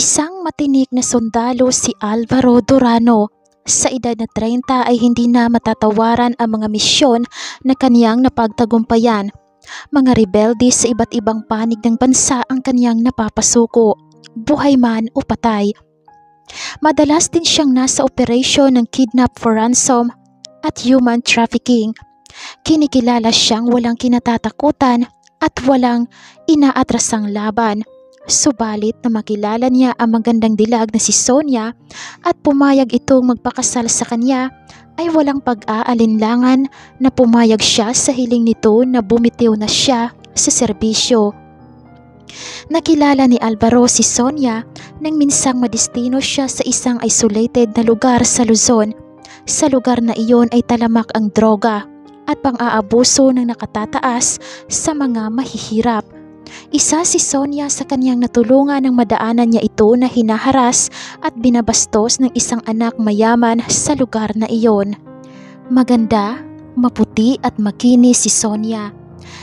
Isang matinik na sundalo si Alvaro Durano. Sa edad na 30 ay hindi na matatawaran ang mga misyon na kaniyang napagtagumpayan. Mga rebelde sa iba't ibang panig ng bansa ang kaniyang napapasuko, buhay man o patay. Madalas din siyang nasa operasyon ng kidnap for ransom at human trafficking. Kinikilala siyang walang kinatatakutan at walang inaatrasang laban. Subalit na makilala niya ang magandang dilag na si Sonia at pumayag itong magpakasal sa kanya, ay walang pag-aalinlangan na pumayag siya sa hiling nito na bumitiw na siya sa serbisyo. Nakilala ni Alvaro si Sonia nang minsang madestino siya sa isang isolated na lugar sa Luzon. Sa lugar na iyon ay talamak ang droga at pang-aabuso ng nakatataas sa mga mahihirap. Isa si Sonia sa kanyang natulungan nang madaanan niya ito na hinaharas at binabastos ng isang anak mayaman sa lugar na iyon. Maganda, maputi at makinis si Sonia.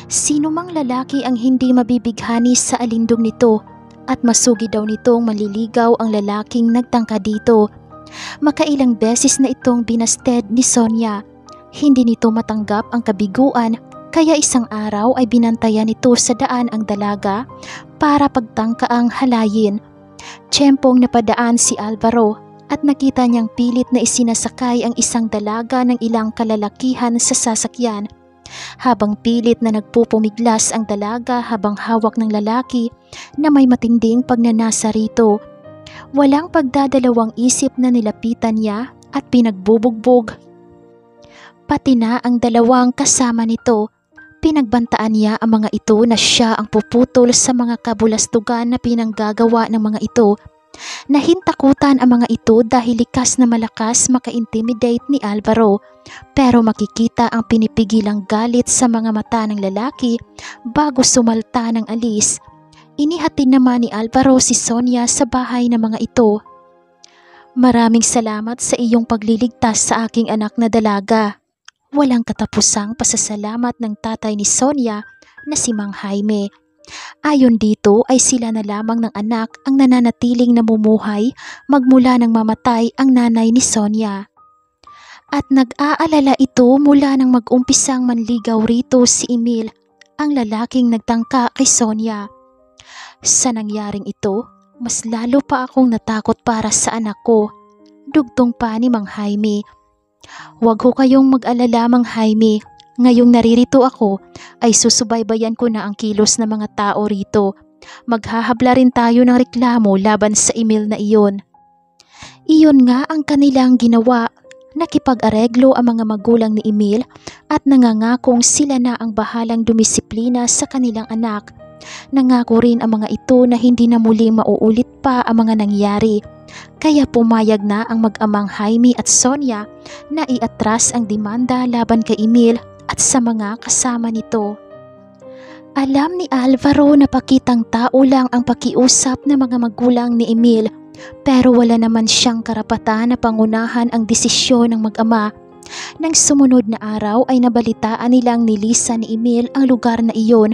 Sino mang lalaki ang hindi mabibighani sa alindog nito at masugi daw nitong maliligaw ang lalaking nagtangka dito. Makailang beses na itong binasted ni Sonia. Hindi nito matanggap ang kabiguan. Kaya isang araw ay binantayan nito sa daan ang dalaga para pagtangkaang halayin. Tiyempong napadaan si Alvaro at nakita niyang pilit na isinasakay ang isang dalaga ng ilang kalalakihan sa sasakyan. Habang pilit na nagpupumiglas ang dalaga habang hawak ng lalaki na may matinding pagnanasa rito. Walang pagdadalawang isip na nilapitan niya at pinagbubugbog. Pati na ang dalawang kasama nito. Pinagbantaan niya ang mga ito na siya ang puputol sa mga kabulastugan na pinanggagawa ng mga ito. Nahintakutan ang mga ito dahil likas na malakas maka-intimidate ni Alvaro. Pero makikita ang pinipigilang galit sa mga mata ng lalaki bago sumalta ng alis. Inihatid naman ni Alvaro si Sonia sa bahay ng mga ito. Maraming salamat sa iyong pagliligtas sa aking anak na dalaga. Walang katapusang pasasalamat ng tatay ni Sonia na si Mang Jaime. Ayon dito ay sila na lamang ng anak ang nananatiling namumuhay magmula nang mamatay ang nanay ni Sonia. At nag-aalala ito mula nang mag-umpisang manligaw rito si Emil, ang lalaking nagtangka kay Sonia. Sa nangyaring ito, mas lalo pa akong natakot para sa anak ko. Dugtong pa ni Mang Jaime. Huwag ho kayong mag-alala, Mang Jaime. Ngayong naririto ako ay susubaybayan ko na ang kilos ng mga tao rito. Maghahabla rin tayo ng reklamo laban sa email na iyon. Iyon nga ang kanilang ginawa. Nakipag-areglo ang mga magulang ni Emil at nangangakong sila na ang bahalang dumisiplina sa kanilang anak. Nangako rin ang mga ito na hindi na muling mauulit pa ang mga nangyari. Kaya pumayag na ang mag-amang Jaime at Sonia na iatras ang demanda laban kay Emil at sa mga kasama nito. Alam ni Alvaro na pakitang tao lang ang pakiusap ng mga magulang ni Emil, pero wala naman siyang karapatan na pangunahan ang desisyon ng mag-ama. Nang sumunod na araw ay nabalitaan nilang nilisan ni Emil ang lugar na iyon.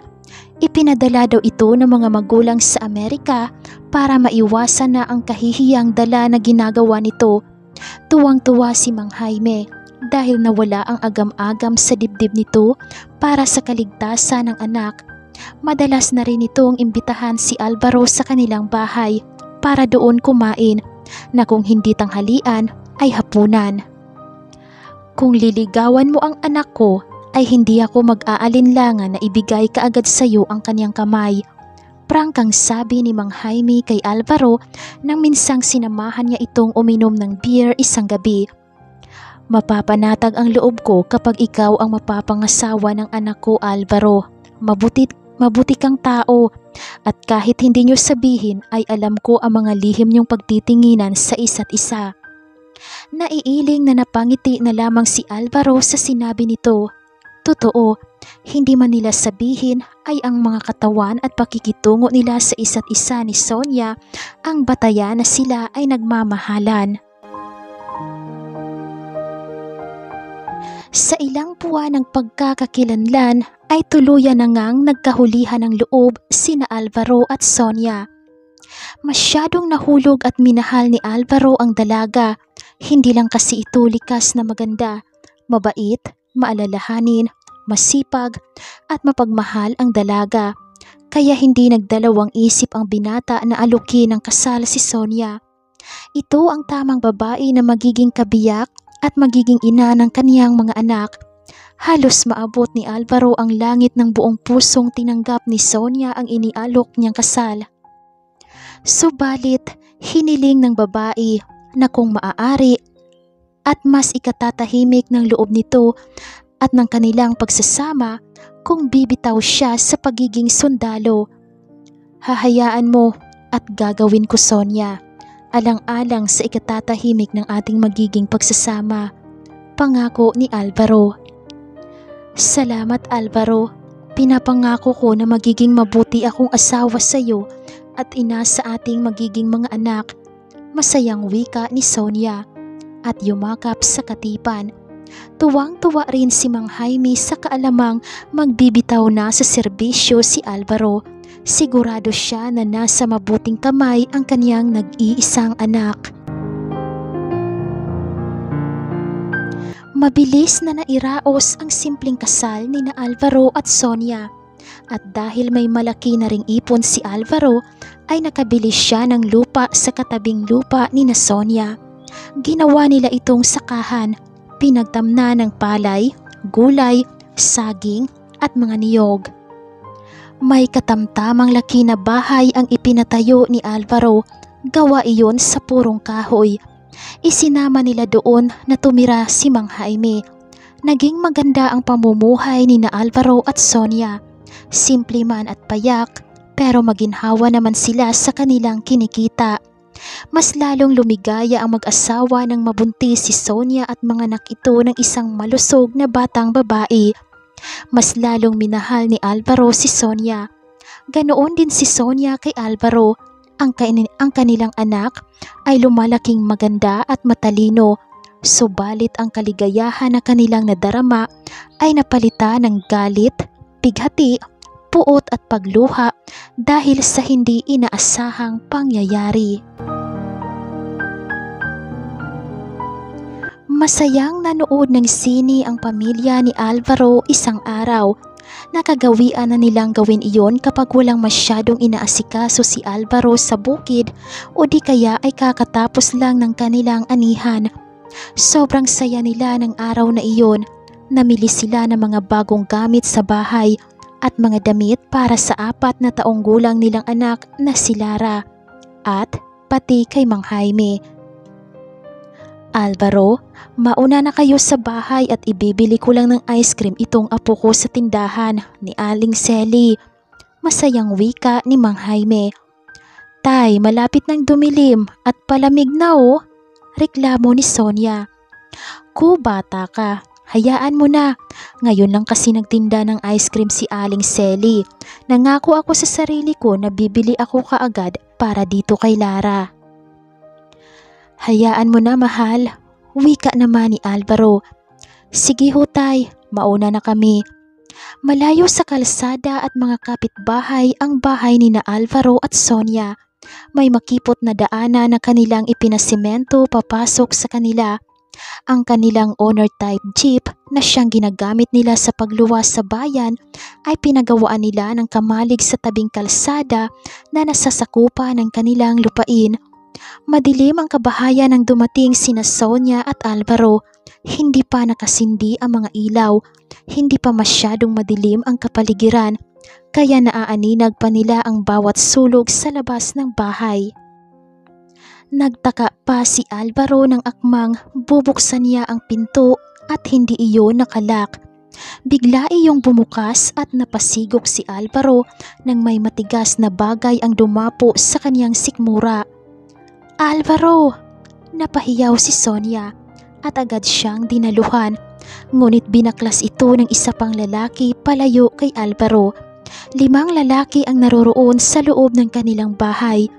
Ipinadala daw ito ng mga magulang sa Amerika para maiwasan na ang kahihiyang dala na ginagawa nito. Tuwang-tuwa si Mang Jaime dahil nawala ang agam-agam sa dibdib nito para sa kaligtasan ng anak. Madalas na rin itong imbitahan si Alvaro sa kanilang bahay para doon kumain na kung hindi tanghalian ay hapunan. Kung liligawan mo ang anak ko, ay hindi ako mag-aalinlangan na ibigay kaagad sa iyo ang kanyang kamay. Prangkang sabi ni Mang Jaime kay Alvaro nang minsang sinamahan niya itong uminom ng beer isang gabi. Mapapanatag ang loob ko kapag ikaw ang mapapangasawa ng anak ko, Alvaro. Mabuti kang tao at kahit hindi niyo sabihin ay alam ko ang mga lihim niyong pagtitinginan sa isa't isa. Naiiling na napangiti na lamang si Alvaro sa sinabi nito. Totoo, hindi man nila sabihin ay ang mga katawan at pakikitungo nila sa isa't isa ni Sonia ang batayan na sila ay nagmamahalan. Sa ilang buwan ng pagkakakilanlan ay tuluyan na ngang nagkahulihan ng loob sina Alvaro at Sonia. Masyadong nahulog at minahal ni Alvaro ang dalaga. Hindi lang kasi ito likas na maganda, mabait, maalalahanin, masipag at mapagmahal ang dalaga. Kaya hindi nagdalawang isip ang binata na alukin ng kasal si Sonia. Ito ang tamang babae na magiging kabiyak at magiging ina ng kaniyang mga anak. Halos maabot ni Alvaro ang langit ng buong pusong tinanggap ni Sonia ang inialok niyang kasal. Subalit, hiniling ng babae na kung maaari at mas ikatatahimik ng loob nito at ng kanilang pagsasama kung bibitaw siya sa pagiging sundalo. Hahayaan mo at gagawin ko, Sonia, alang-alang sa ikatatahimik ng ating magiging pagsasama, pangako ni Alvaro. Salamat, Alvaro. Pinapangako ko na magiging mabuti akong asawa sa iyo at ina sa ating magiging mga anak. Masayang wika ni Sonia at yumakap sa katipan. Tuwang-tuwa rin si Mang Jaime sa kaalamang magbibitaw na sa serbisyo si Alvaro. Sigurado siya na nasa mabuting kamay ang kaniyang nag-iisang anak. Mabilis na nairaos ang simpleng kasal ni na Alvaro at Sonia. At dahil may malaki na ring ipon si Alvaro, ay nakabili siya ng lupa sa katabing lupa ni na Sonia. Ginawa nila itong sakahan, pinagtamna ng palay, gulay, saging at mga niyog. May katamtamang laki na bahay ang ipinatayo ni Alvaro, gawa iyon sa purong kahoy. Isinama nila doon na tumira si Mang Jaime. Naging maganda ang pamumuhay ni na Alvaro at Sonia. Simple man at payak, pero maginhawa naman sila sa kanilang kinikita. Mas lalong lumigaya ang mag-asawa nang mabuntis si Sonia at manganak ito ng isang malusog na batang babae. Mas lalong minahal ni Alvaro si Sonia. Ganoon din si Sonia kay Alvaro. Ang kanilang anak ay lumalaking maganda at matalino, subalit ang kaligayahan na kanilang nadarama ay napalitan ng galit, pighati, puot at pagluha dahil sa hindi inaasahang pangyayari. Masayang nanood ng sine ang pamilya ni Alvaro isang araw. Nakagawian na nilang gawin iyon kapag walang masyadong inaasikaso si Alvaro sa bukid o di kaya ay kakatapos lang ng kanilang anihan. Sobrang saya nila ng araw na iyon. Namili sila ng mga bagong gamit sa bahay at mga damit para sa 4 na taong gulang nilang anak na si Lara at pati kay Mang Jaime. Alvaro, mauna na kayo sa bahay at ibibili ko lang ng ice cream itong apo ko sa tindahan ni Aling Selly. Masayang wika ni Mang Jaime. Tay, malapit nang dumilim at palamig na oh. Reklamo ni Sonia. Bata ka, hayaan mo na. Ngayon lang kasi nagtinda ng ice cream si Aling Selly. Nangako ako sa sarili ko na bibili ako kaagad para dito kay Lara. Hayaan mo na, mahal. Wika naman ni Alvaro. Sige ho, tay, mauna na kami. Malayo sa kalsada at mga kapitbahay ang bahay ni na Alvaro at Sonia. May makipot na daanan na kanilang ipinasimento papasok sa kanila. Ang kanilang owner-type jeep na siyang ginagamit nila sa pagluwas sa bayan ay pinagawaan nila ng kamalig sa tabing kalsada na nasasakupan ng kanilang lupain. Madilim ang kabahayan nang dumating sina Sonia at Alvaro. Hindi pa nakasindi ang mga ilaw. Hindi pa masyadong madilim ang kapaligiran, kaya naaaninag pa nila ang bawat sulog sa labas ng bahay. Nagtaka pa si Alvaro ng akmang bubuksan niya ang pinto at hindi iyon nakalak. Bigla iyong bumukas at napasigok si Alvaro nang may matigas na bagay ang dumapo sa kanyang sikmura. Alvaro! Napahiyaw si Sonia at agad siyang dinaluhan, ngunit binaklas ito ng isa pang lalaki palayo kay Alvaro. 5 lalaki ang naroroon sa loob ng kanilang bahay.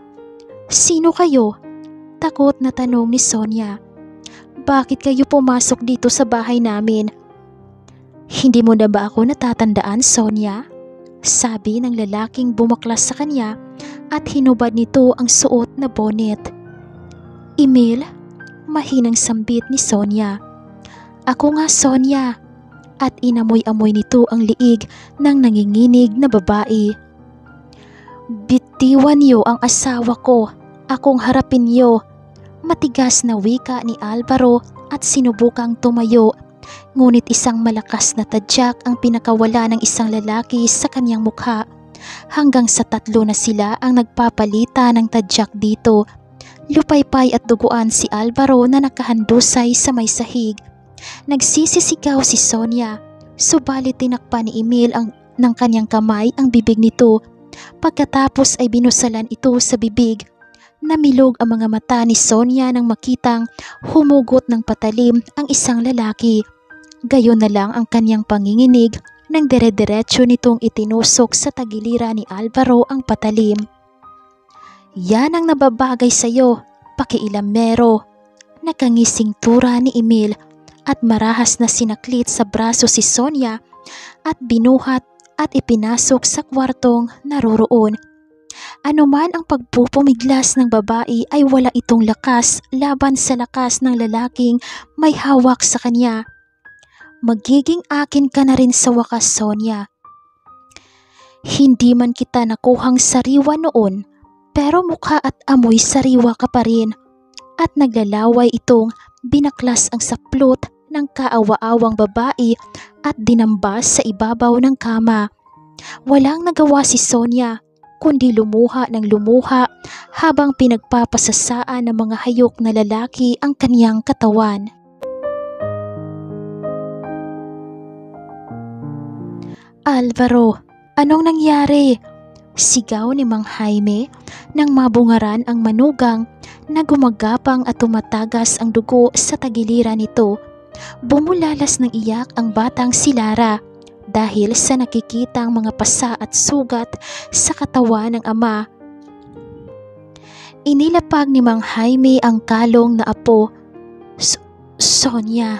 Sino kayo? Takot na tanong ni Sonia. Bakit kayo pumasok dito sa bahay namin? Hindi mo na ba ako natatandaan, Sonia? Sabi ng lalaking bumaklas sa kanya at hinubad nito ang suot na bonnet. "Emil?" mahinang sambit ni Sonia. "Ako nga, Sonia." At inamoy-amoy nito ang liig ng nanginginig na babae. "Bitiwan niyo ang asawa ko. Akong harapin niyo." Matigas na wika ni Alvaro at sinubukang tumayo, ngunit isang malakas na tadyak ang pinakawala ng isang lalaki sa kanyang mukha. Hanggang sa 3 na sila ang nagpapalita ng tadyak dito. Lupaypay at duguan si Alvaro na nakahandusay sa may sahig. Nagsisisigaw si Sonia, subalit tinakpan ni Emil ng kanyang kamay ang bibig nito. Pagkatapos ay binusalan ito sa bibig. Namilog ang mga mata ni Sonia nang makitang humugot ng patalim ang isang lalaki. Gayon na lang ang kanyang panginginig nang dire-diretso nitong itinusok sa tagiliran ni Alvaro ang patalim. "Yan ang nababagay sa'yo, pakiilamero." Nakangising tura ni Emil at marahas na sinaklit sa braso si Sonia at binuhat at ipinasok sa kwartong naroroon. Anuman ang pagpupumiglas ng babae ay wala itong lakas laban sa lakas ng lalaking may hawak sa kanya. "Magiging akin ka na rin sa wakas, Sonia. Hindi man kita nakuhang sariwa noon, pero mukha at amoy sariwa ka pa rin." At naglalaway itong binaklas ang saplot ng kaawa-awang babae at dinambas sa ibabaw ng kama. Walang nagawa si Sonia kundi lumuha ng lumuha habang pinagpapasasaan ng mga hayok na lalaki ang kanyang katawan. "Alvaro, anong nangyari?" Sigaw ni Mang Jaime nang mabungaran ang manugang na gumagapang at tumatagas ang dugo sa tagiliran nito. Bumulalas ng iyak ang batang si Lara dahil sa nakikitang mga pasa at sugat sa katawan ng ama. Inilapag ni Mang Jaime ang kalong na apo. Sonia."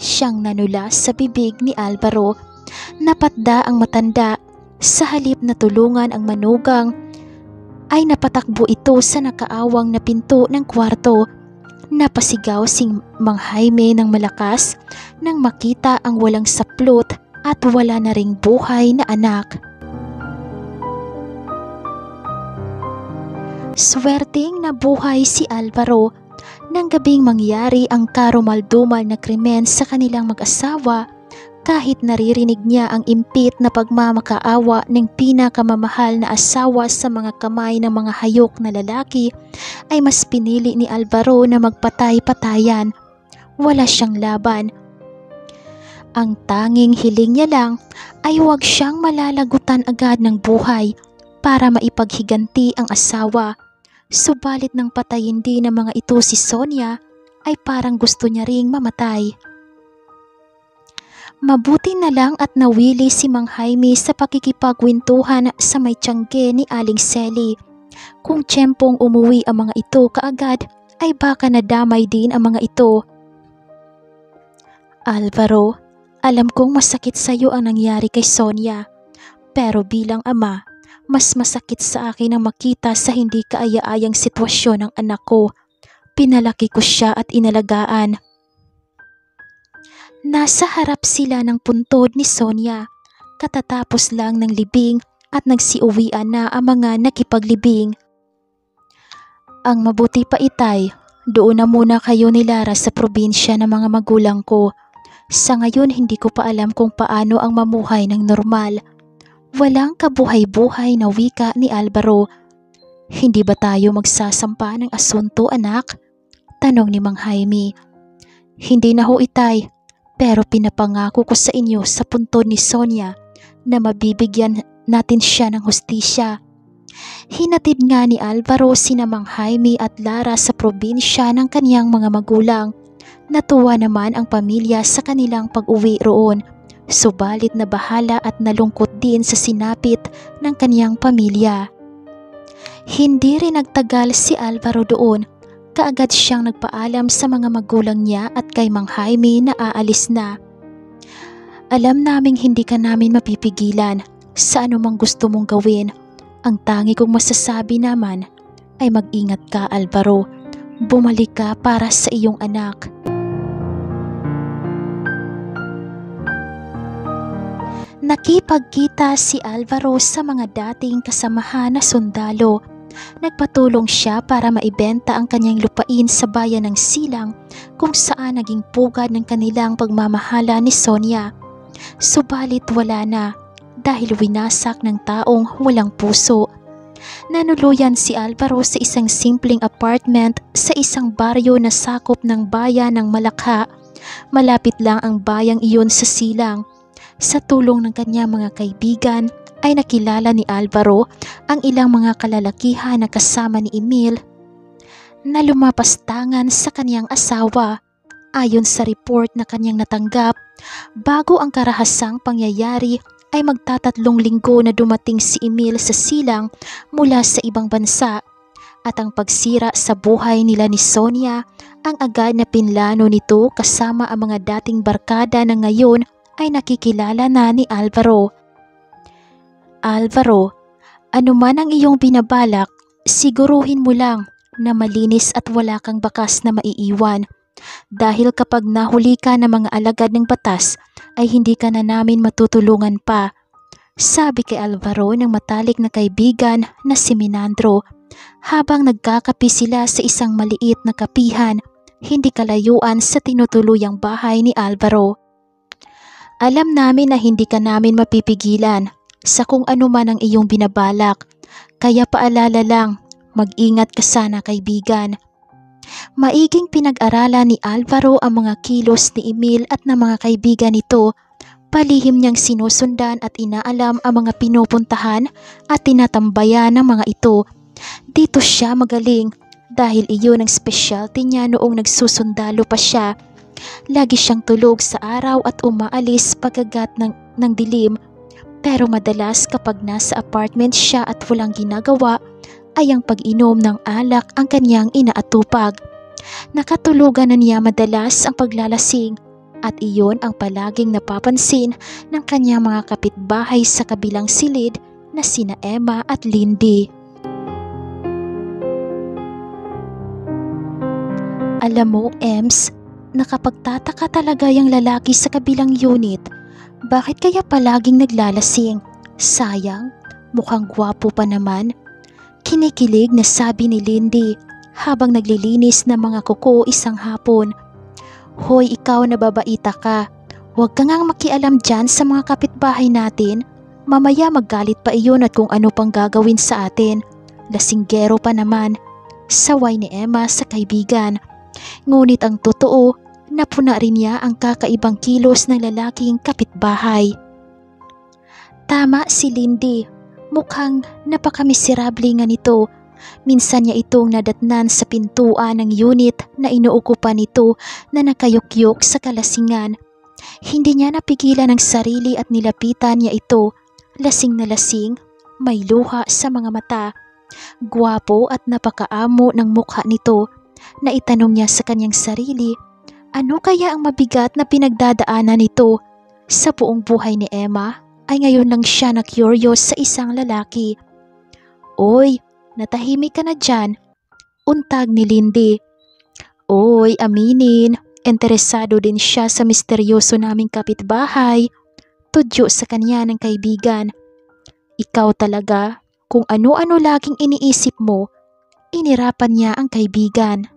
Siyang nanulas sa bibig ni Alvaro. Napatda ang matanda. Sa halip na tulungan ang manugang, ay napatakbo ito sa nakaawang na pinto ng kwarto. Napasigaw si Mang Jaime ng malakas nang makita ang walang saplot at wala na ring buhay na anak. Swerteng nabuhay si Alvaro. Nang gabing mangyari ang karumaldumal na krimen sa kanilang mag-asawa, kahit naririnig niya ang impit na pagmamakaawa ng pinakamamahal na asawa sa mga kamay ng mga hayok na lalaki, ay mas pinili ni Alvaro na magpatay-patayan. Wala siyang laban. Ang tanging hiling niya lang ay huwag siyang malalagutan agad ng buhay para maipaghiganti ang asawa. Subalit nang patayin din ng mga ito si Sonia, ay parang gusto niya ring mamatay. Mabuti na lang at nawili si Mang Jaime sa pakikipagkwentuhan sa may tiyangge ni Aling Selly. Kung tiyempong umuwi ang mga ito kaagad, ay baka nadamay din ang mga ito. "Alvaro, alam kong masakit sa iyo ang nangyari kay Sonia, pero bilang ama, mas masakit sa akin ang makita sa hindi kaaya-ayang sitwasyon ng anak ko. Pinalaki ko siya at inalagaan." Nasa harap sila ng puntod ni Sonia. Katatapos lang ng libing at nagsiuwian na ang mga nakipaglibing. "Ang mabuti pa, itay, doon na muna kayo ni Lara sa probinsya ng mga magulang ko. Sa ngayon hindi ko pa alam kung paano ang mamuhay ng normal." Walang kabuhay-buhay na wika ni Alvaro. "Hindi ba tayo magsasampa ng asunto, anak?" tanong ni Mang Jaime. "Hindi na ho, itay. Pero pinapangako ko sa inyo sa puntod ni Sonia na mabibigyan natin siya ng hustisya." Hinatid nga ni Alvaro sina Mang Jaime at Lara sa probinsya ng kaniyang mga magulang. Natuwa naman ang pamilya sa kanilang pag-uwi roon. Subalit na bahala at nalungkot din sa sinapit ng kaniyang pamilya. Hindi rin nagtagal si Alvaro doon. Kaagad siyang nagpaalam sa mga magulang niya at kay Mang Jaime na aalis na. "Alam naming hindi ka namin mapipigilan sa anumang gusto mong gawin. Ang tangi kong masasabi naman ay mag-ingat ka, Alvaro. Bumalik ka para sa iyong anak. Nakipagkita si Alvaro sa mga dating kasamahan na sundalo. Nagpatulong siya para maibenta ang kanyang lupain sa bayan ng Silang kung saan naging pugad ng kanilang pagmamahala ni Sonia. Subalit wala na dahil winasak ng taong walang puso. Nanuluyan si Alvaro sa isang simpleng apartment sa isang baryo na sakop ng bayan ng Malakha. Malapit lang ang bayang iyon sa Silang. Sa tulong ng kanyang mga kaibigan ay nakilala ni Alvaro ang ilang mga kalalakihan na kasama ni Emil na lumapastangan sa kanyang asawa. Ayon sa report na kanyang natanggap, bago ang karahasang pangyayari ay magtatatlong linggo na dumating si Emil sa Silang mula sa ibang bansa at ang pagsira sa buhay nila ni Sonia ang agad na pinlano nito kasama ang mga dating barkada na ngayon ay nakikilala na ni Alvaro. Alvaro, ano man ang iyong binabalak, siguruhin mo lang na malinis at wala kang bakas na maiiwan. Dahil kapag nahuli ka ng mga alagad ng batas, ay hindi ka na namin matutulungan pa. Sabi kay Alvaro ng matalik na kaibigan na si Minandro habang nagkakapi sila sa isang maliit na kapihan, hindi kalayuan sa tinutuluyang bahay ni Alvaro. Alam namin na hindi ka namin mapipigilan sa kung ano man ang iyong binabalak, kaya paalala lang, mag-ingat ka sana kaibigan. Maiging pinag-aralan ni Alvaro ang mga kilos ni Emil at ng mga kaibigan nito. Palihim niyang sinusundan at inaalam ang mga pinupuntahan at tinatambayan ng mga ito. Dito siya magaling dahil iyon ang specialty niya noong nagsusundalo pa siya. Lagi siyang tulog sa araw at umaalis pagkagat ng dilim. Pero madalas kapag nasa apartment siya at walang ginagawa, ay ang pag-inom ng alak ang kanyang inaatupag. Nakatulugan na niya madalas ang paglalasing at iyon ang palaging napapansin ng kanyang mga kapitbahay sa kabilang silid na sina Emma at Lindy. Alam mo, Ems, nakapagtataka talaga yung lalaki sa kabilang unit. Bakit kaya palaging naglalasing? Sayang, mukhang gwapo pa naman. Kinikilig na sabi ni Lindy habang naglilinis ng mga kuko isang hapon. Hoy, ikaw na babaita ka. Huwag ka ngang makialam dyan sa mga kapitbahay natin. Mamaya maggalit pa iyon at kung ano pang gagawin sa atin. Lasinggero pa naman. Saway ni Emma sa kaibigan. Ngunit ang totoo, napuna rin niya ang kakaibang kilos ng lalaking kapitbahay. Tama si Lindy. Mukhang napakamiserable nga nito. Minsan niya itong nadatnan sa pintuan ng unit na inuukupan nito na nakayukyok sa kalasingan. Hindi niya napigilan ang sarili at nilapitan niya ito. Lasing na lasing, may luha sa mga mata. Gwapo at napakaamo ng mukha nito. Naitanong niya sa kanyang sarili, ano kaya ang mabigat na pinagdadaanan nito? Sa buong buhay ni Emma, ay ngayon lang siya na-curious sa isang lalaki. Oy, natahimik ka na dyan, untag ni Lindy. Oy, aminin, interesado din siya sa misteryoso naming kapitbahay. Tudyo sa kanya ng kaibigan. Ikaw talaga, kung ano-ano laging iniisip mo, inirapan niya ang kaibigan.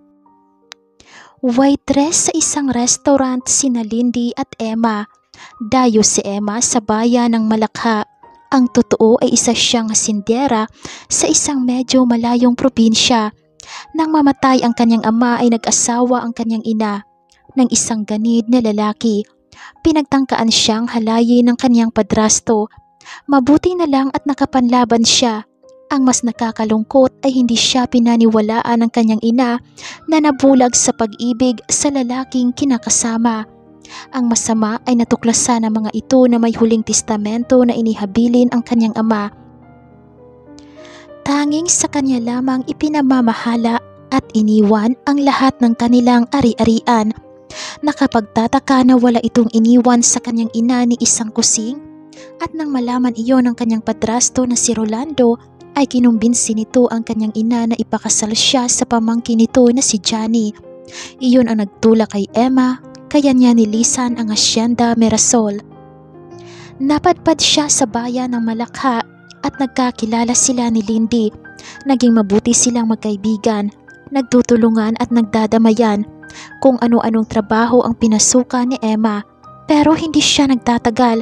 Waitress sa isang restaurant sina Lindy at Emma. Dayo si Emma sa bayan ng Malakha. Ang totoo ay isa siyang hasindyera sa isang medyo malayong probinsya. Nang mamatay ang kanyang ama ay nag-asawa ang kanyang ina ng isang ganid na lalaki. Pinagtangkaan siyang halayin ng kanyang padrasto. Mabuti na lang at nakapanlaban siya. Ang mas nakakalungkot ay hindi siya pinaniwalaan ng kanyang ina na nabulag sa pag-ibig sa lalaking kinakasama. Ang masama ay natuklasan ng mga ito na may huling testamento na inihabilin ang kanyang ama. Tanging sa kanya lamang ipinamamahala at iniwan ang lahat ng kanilang ari-arian. Nakapagtataka na wala itong iniwan sa kanyang ina ni isang kusing at nang malaman iyon ng kanyang padrasto na si Rolando ay kinumbinsi nito ang kanyang ina na ipakasal siya sa pamangkin nito na si Johnny. Iyon ang nagtulak kay Emma, kaya niya nilisan ang Hacienda Mirasol. Napadpad siya sa bayan ng Malakha at nagkakilala sila ni Lindy. Naging mabuti silang magkaibigan, nagtutulungan at nagdadamayan. Kung ano-anong trabaho ang pinasukan ni Emma, pero hindi siya nagtatagal.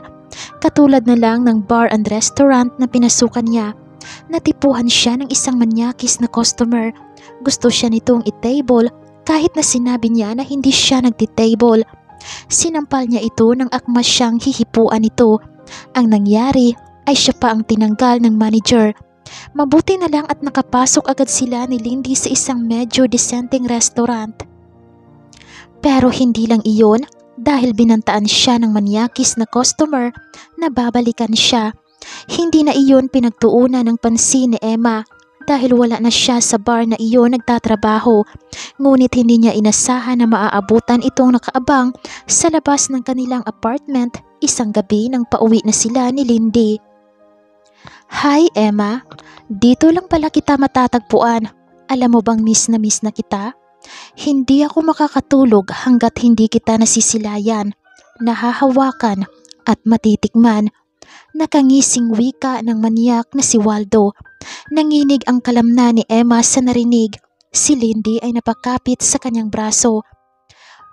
Katulad na lang ng bar and restaurant na pinasukan niya. Natipuhan siya ng isang manyakis na customer. Gusto siya nitong i-table kahit na sinabi niya na hindi siya nagti-table. Sinampal niya ito nang akma siyang hihipuan ito. Ang nangyari ay siya pa ang tinanggal ng manager. Mabuti na lang at nakapasok agad sila ni Lindy sa isang medyo disenteng restaurant. Pero hindi lang iyon, dahil binantaan siya ng manyakis na customer na babalikan siya. Hindi na iyon pinagtuunan ng pansin ni Emma dahil wala na siya sa bar na iyon nagtatrabaho. Ngunit hindi niya inasahan na maaabutan itong nakaabang sa labas ng kanilang apartment isang gabi nang pauwi na sila ni Lindy. "Hi Emma, dito lang pala kita matatagpuan. Alam mo bang miss na kita? Hindi ako makakatulog hanggat hindi kita nasisilayan, nahahawakan at matitikman." Nakangising wika ng manyak na si Waldo. Nanginig ang kalamnan ni Emma sa narinig. Si Lindy ay napakapit sa kanyang braso.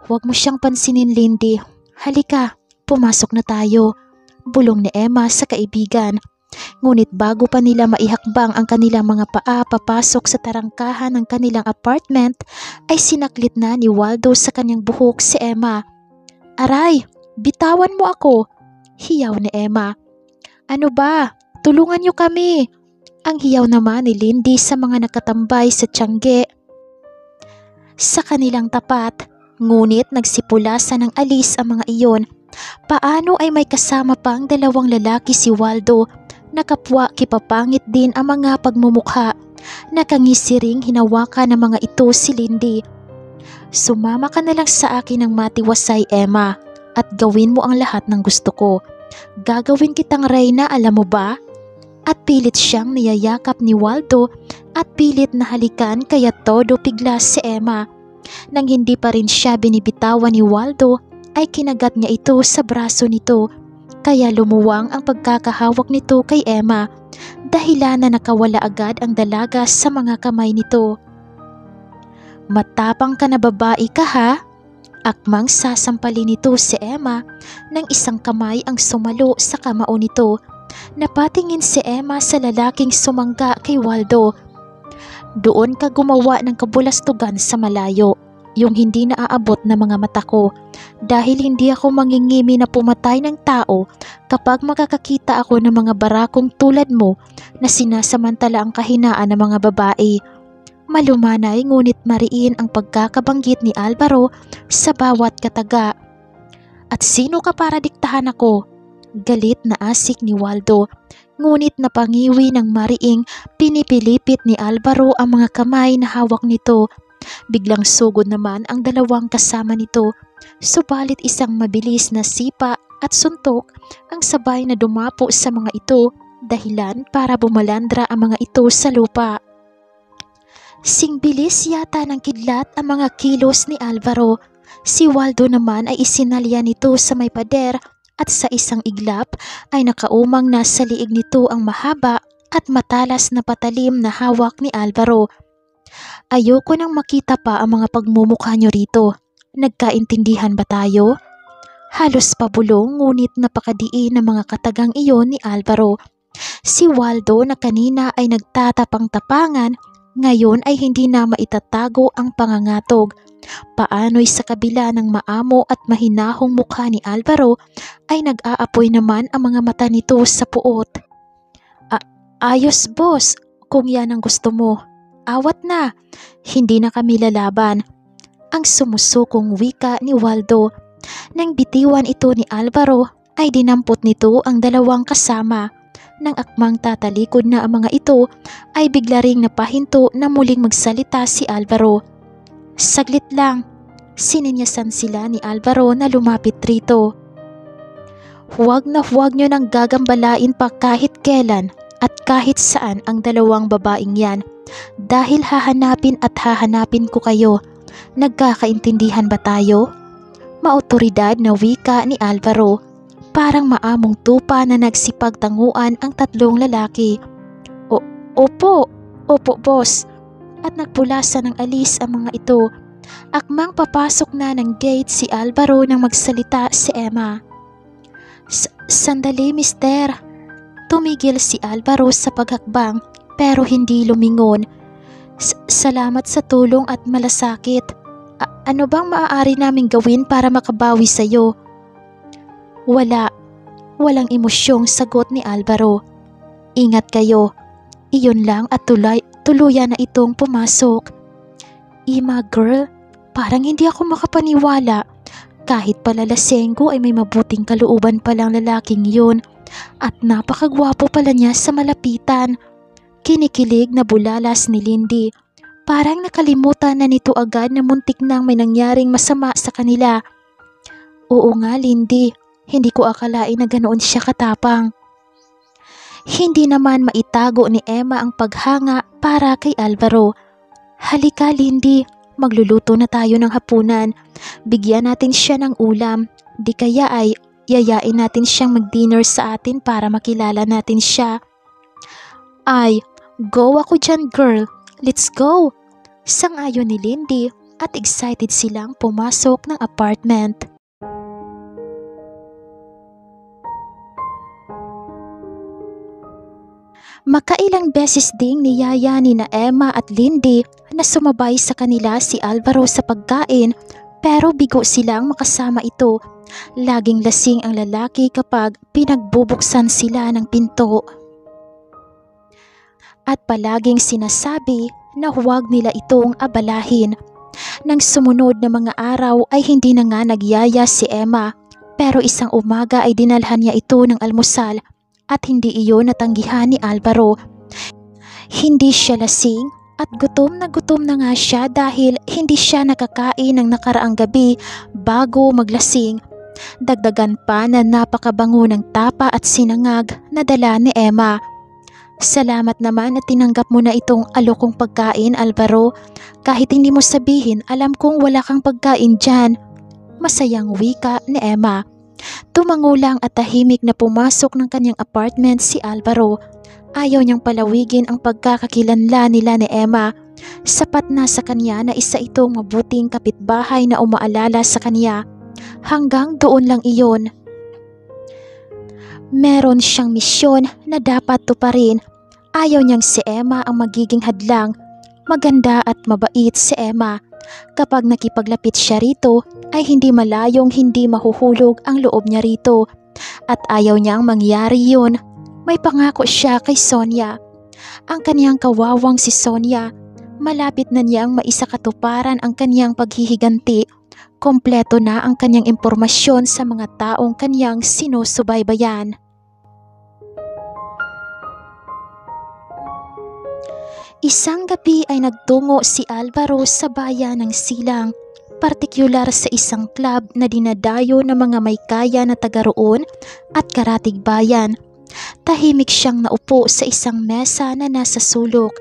"Huwag mo siyang pansinin, Lindy. Halika, pumasok na tayo," bulong ni Emma sa kaibigan. Ngunit bago pa nila maihakbang ang kanilang mga paa papasok sa tarangkahan ng kanilang apartment, ay sinaklit na ni Waldo sa kanyang buhok si Emma. "Aray, bitawan mo ako!" hiyaw ni Emma. "Ano ba? Tulungan niyo kami!" ang hiyaw naman ni Lindy sa mga nakatambay sa tiyangge sa kanilang tapat. Ngunit nagsipulasan ng alis ang mga iyon. Paano ay may kasama pang dalawang lalaki si Waldo? Nakapwa kipapangit din ang mga pagmumukha. Nakangisiring hinawakan ng mga ito si Lindy. "Sumama ka na lang sa akin ng matiwasay, Emma, at gawin mo ang lahat ng gusto ko. Gagawin kitang reyna, alam mo ba?" At pilit siyang niyayakap ni Waldo at pilit na halikan kaya todo pigla si Emma. Nang hindi pa rin siya binibitawan ni Waldo, ay kinagat niya ito sa braso nito. Kaya lumuwang ang pagkakahawak nito kay Emma, dahilan na nakawala agad ang dalaga sa mga kamay nito. "Matapang ka na babae ka ha?" Akmang sasampalin nito si Emma nang isang kamay ang sumalo sa kamao nito. Napatingin si Emma sa lalaking sumangga kay Waldo. "Doon ka gumawa ng kabulastugan sa malayo, yung hindi naaabot na mga mata ko, dahil hindi ako mangingimi na pumatay ng tao kapag makakakita ako ng mga barakong tulad mo na sinasamantala ang kahinaan ng mga babae." Malumanay ngunit mariin ang pagkakabanggit ni Alvaro sa bawat kataga. "At sino ka para diktahan ako?" Galit na asik ni Waldo. Ngunit napangiwi ng mariing pinipilipit ni Alvaro ang mga kamay na hawak nito. Biglang sugod naman ang dalawang kasama nito. Subalit isang mabilis na sipa at suntok ang sabay na dumapo sa mga ito, dahilan para bumalandra ang mga ito sa lupa. Singbilis yata ng kidlat ang mga kilos ni Alvaro. Si Waldo naman ay isinalya nito sa may pader at sa isang iglap ay nakaumang nasa liig nito ang mahaba at matalas na patalim na hawak ni Alvaro. "Ayoko nang makita pa ang mga pagmumukha nyo rito. Nagkaintindihan ba tayo?" Halos pabulong ngunit napakadiin ng mga katagang iyon ni Alvaro. Si Waldo na kanina ay nagtatapang-tapangan, ngayon ay hindi na maitatago ang pangangatog. Paano'y sa kabila ng maamo at mahinahong mukha ni Alvaro ay nag-aapoy naman ang mga mata nito sa puot. Ayos boss, kung yan ang gusto mo. Awat na, hindi na kami lalaban." Ang sumusukong wika ni Waldo. Nang bitiwan ito ni Alvaro ay dinampot nito ang dalawang kasama. Nang akmang tatalikod na ang mga ito ay bigla ring napahinto na muling magsalita si Alvaro. "Saglit lang." Sininyasan sila ni Alvaro na lumapit rito. Huwag nyo nang gagambalain pa kahit kailan at kahit saan ang dalawang babaeng yan. Dahil hahanapin at hahanapin ko kayo. Nagkakaintindihan ba tayo? Maotoridad na wika ni Alvaro. Parang maamong tupa na nagsipagtanguan ang tatlong lalaki. Opo, boss. At nagpulasa ng alis ang mga ito. Akmang papasok na ng gate si Alvaro nang magsalita si Emma. Sandali, mister. Tumigil si Alvaro sa paghakbang pero hindi lumingon. Salamat sa tulong at malasakit. Ano bang maaari naming gawin para makabawi sa'yo? Walang emosyong sagot ni Alvaro. Ingat kayo. Iyon lang at tuluyan na itong pumasok. Ima girl, parang hindi ako makapaniwala. Kahit pala lasenggo ay may mabuting kalooban palang lalaking yun at napakagwapo pala niya sa malapitan. Kinikilig na bulalas ni Lindy. Parang nakalimutan na nito agad na muntik nang may nangyaring masama sa kanila. Oo nga, Lindy. Hindi ko akalain na ganoon siya katapang. Hindi naman maitago ni Emma ang paghanga para kay Alvaro. Halika, Lindy. Magluluto na tayo ng hapunan. Bigyan natin siya ng ulam. Di kaya ay yayain natin siyang mag-dinner sa atin para makilala natin siya. Ay, go ako dyan, girl. Let's go! Sang-ayon ni Lindy at excited silang pumasok ng apartment. Makailang beses ding niyaya ni na Emma at Lindy na sumabay sa kanila si Alvaro sa pagkain pero bigo silang makasama ito. Laging lasing ang lalaki kapag pinagbubuksan sila ng pinto. At palaging sinasabi na huwag nila itong abalahin. Nang sumunod na mga araw ay hindi na nga nagyaya si Emma pero isang umaga ay dinalhan niya ito ng almusal. At hindi iyon natanggihan ni Alvaro. Hindi siya lasing at gutom na nga siya dahil hindi siya nakakain ng nakaraang gabi bago maglasing. Dagdagan pa na napakabango ng tapa at sinangag na dala ni Emma. Salamat naman at tinanggap mo na itong alokong pagkain, Alvaro. Kahit hindi mo sabihin, alam kong wala kang pagkain dyan. Masayang wika ni Emma. Tumango lang at tahimik na pumasok ng kanyang apartment si Alvaro. Ayaw niyang palawigin ang pagkakakilanlan nila ni Emma. Sapat na sa kanya na isa itong mabuting kapitbahay na umaalala sa kanya. Hanggang doon lang iyon. Meron siyang misyon na dapat tuparin. Ayaw niyang si Emma ang magiging hadlang. Maganda at mabait si Emma. Kapag nakipaglapit siya rito, ay hindi malayong hindi mahuhulog ang loob niya rito. At ayaw niyang mangyari yun. May pangako siya kay Sonia. Ang kaniyang kawawang si Sonia, malapit na niyang maisakatuparan ang kaniyang paghihiganti. Kompleto na ang kaniyang impormasyon sa mga taong kaniyang sinusubaybayan. Isang gabi ay nagtungo si Alvaro sa bayan ng Silang, partikular sa isang club na dinadayo ng mga may kaya na taga roon at karatig bayan. Tahimik siyang naupo sa isang mesa na nasa sulok.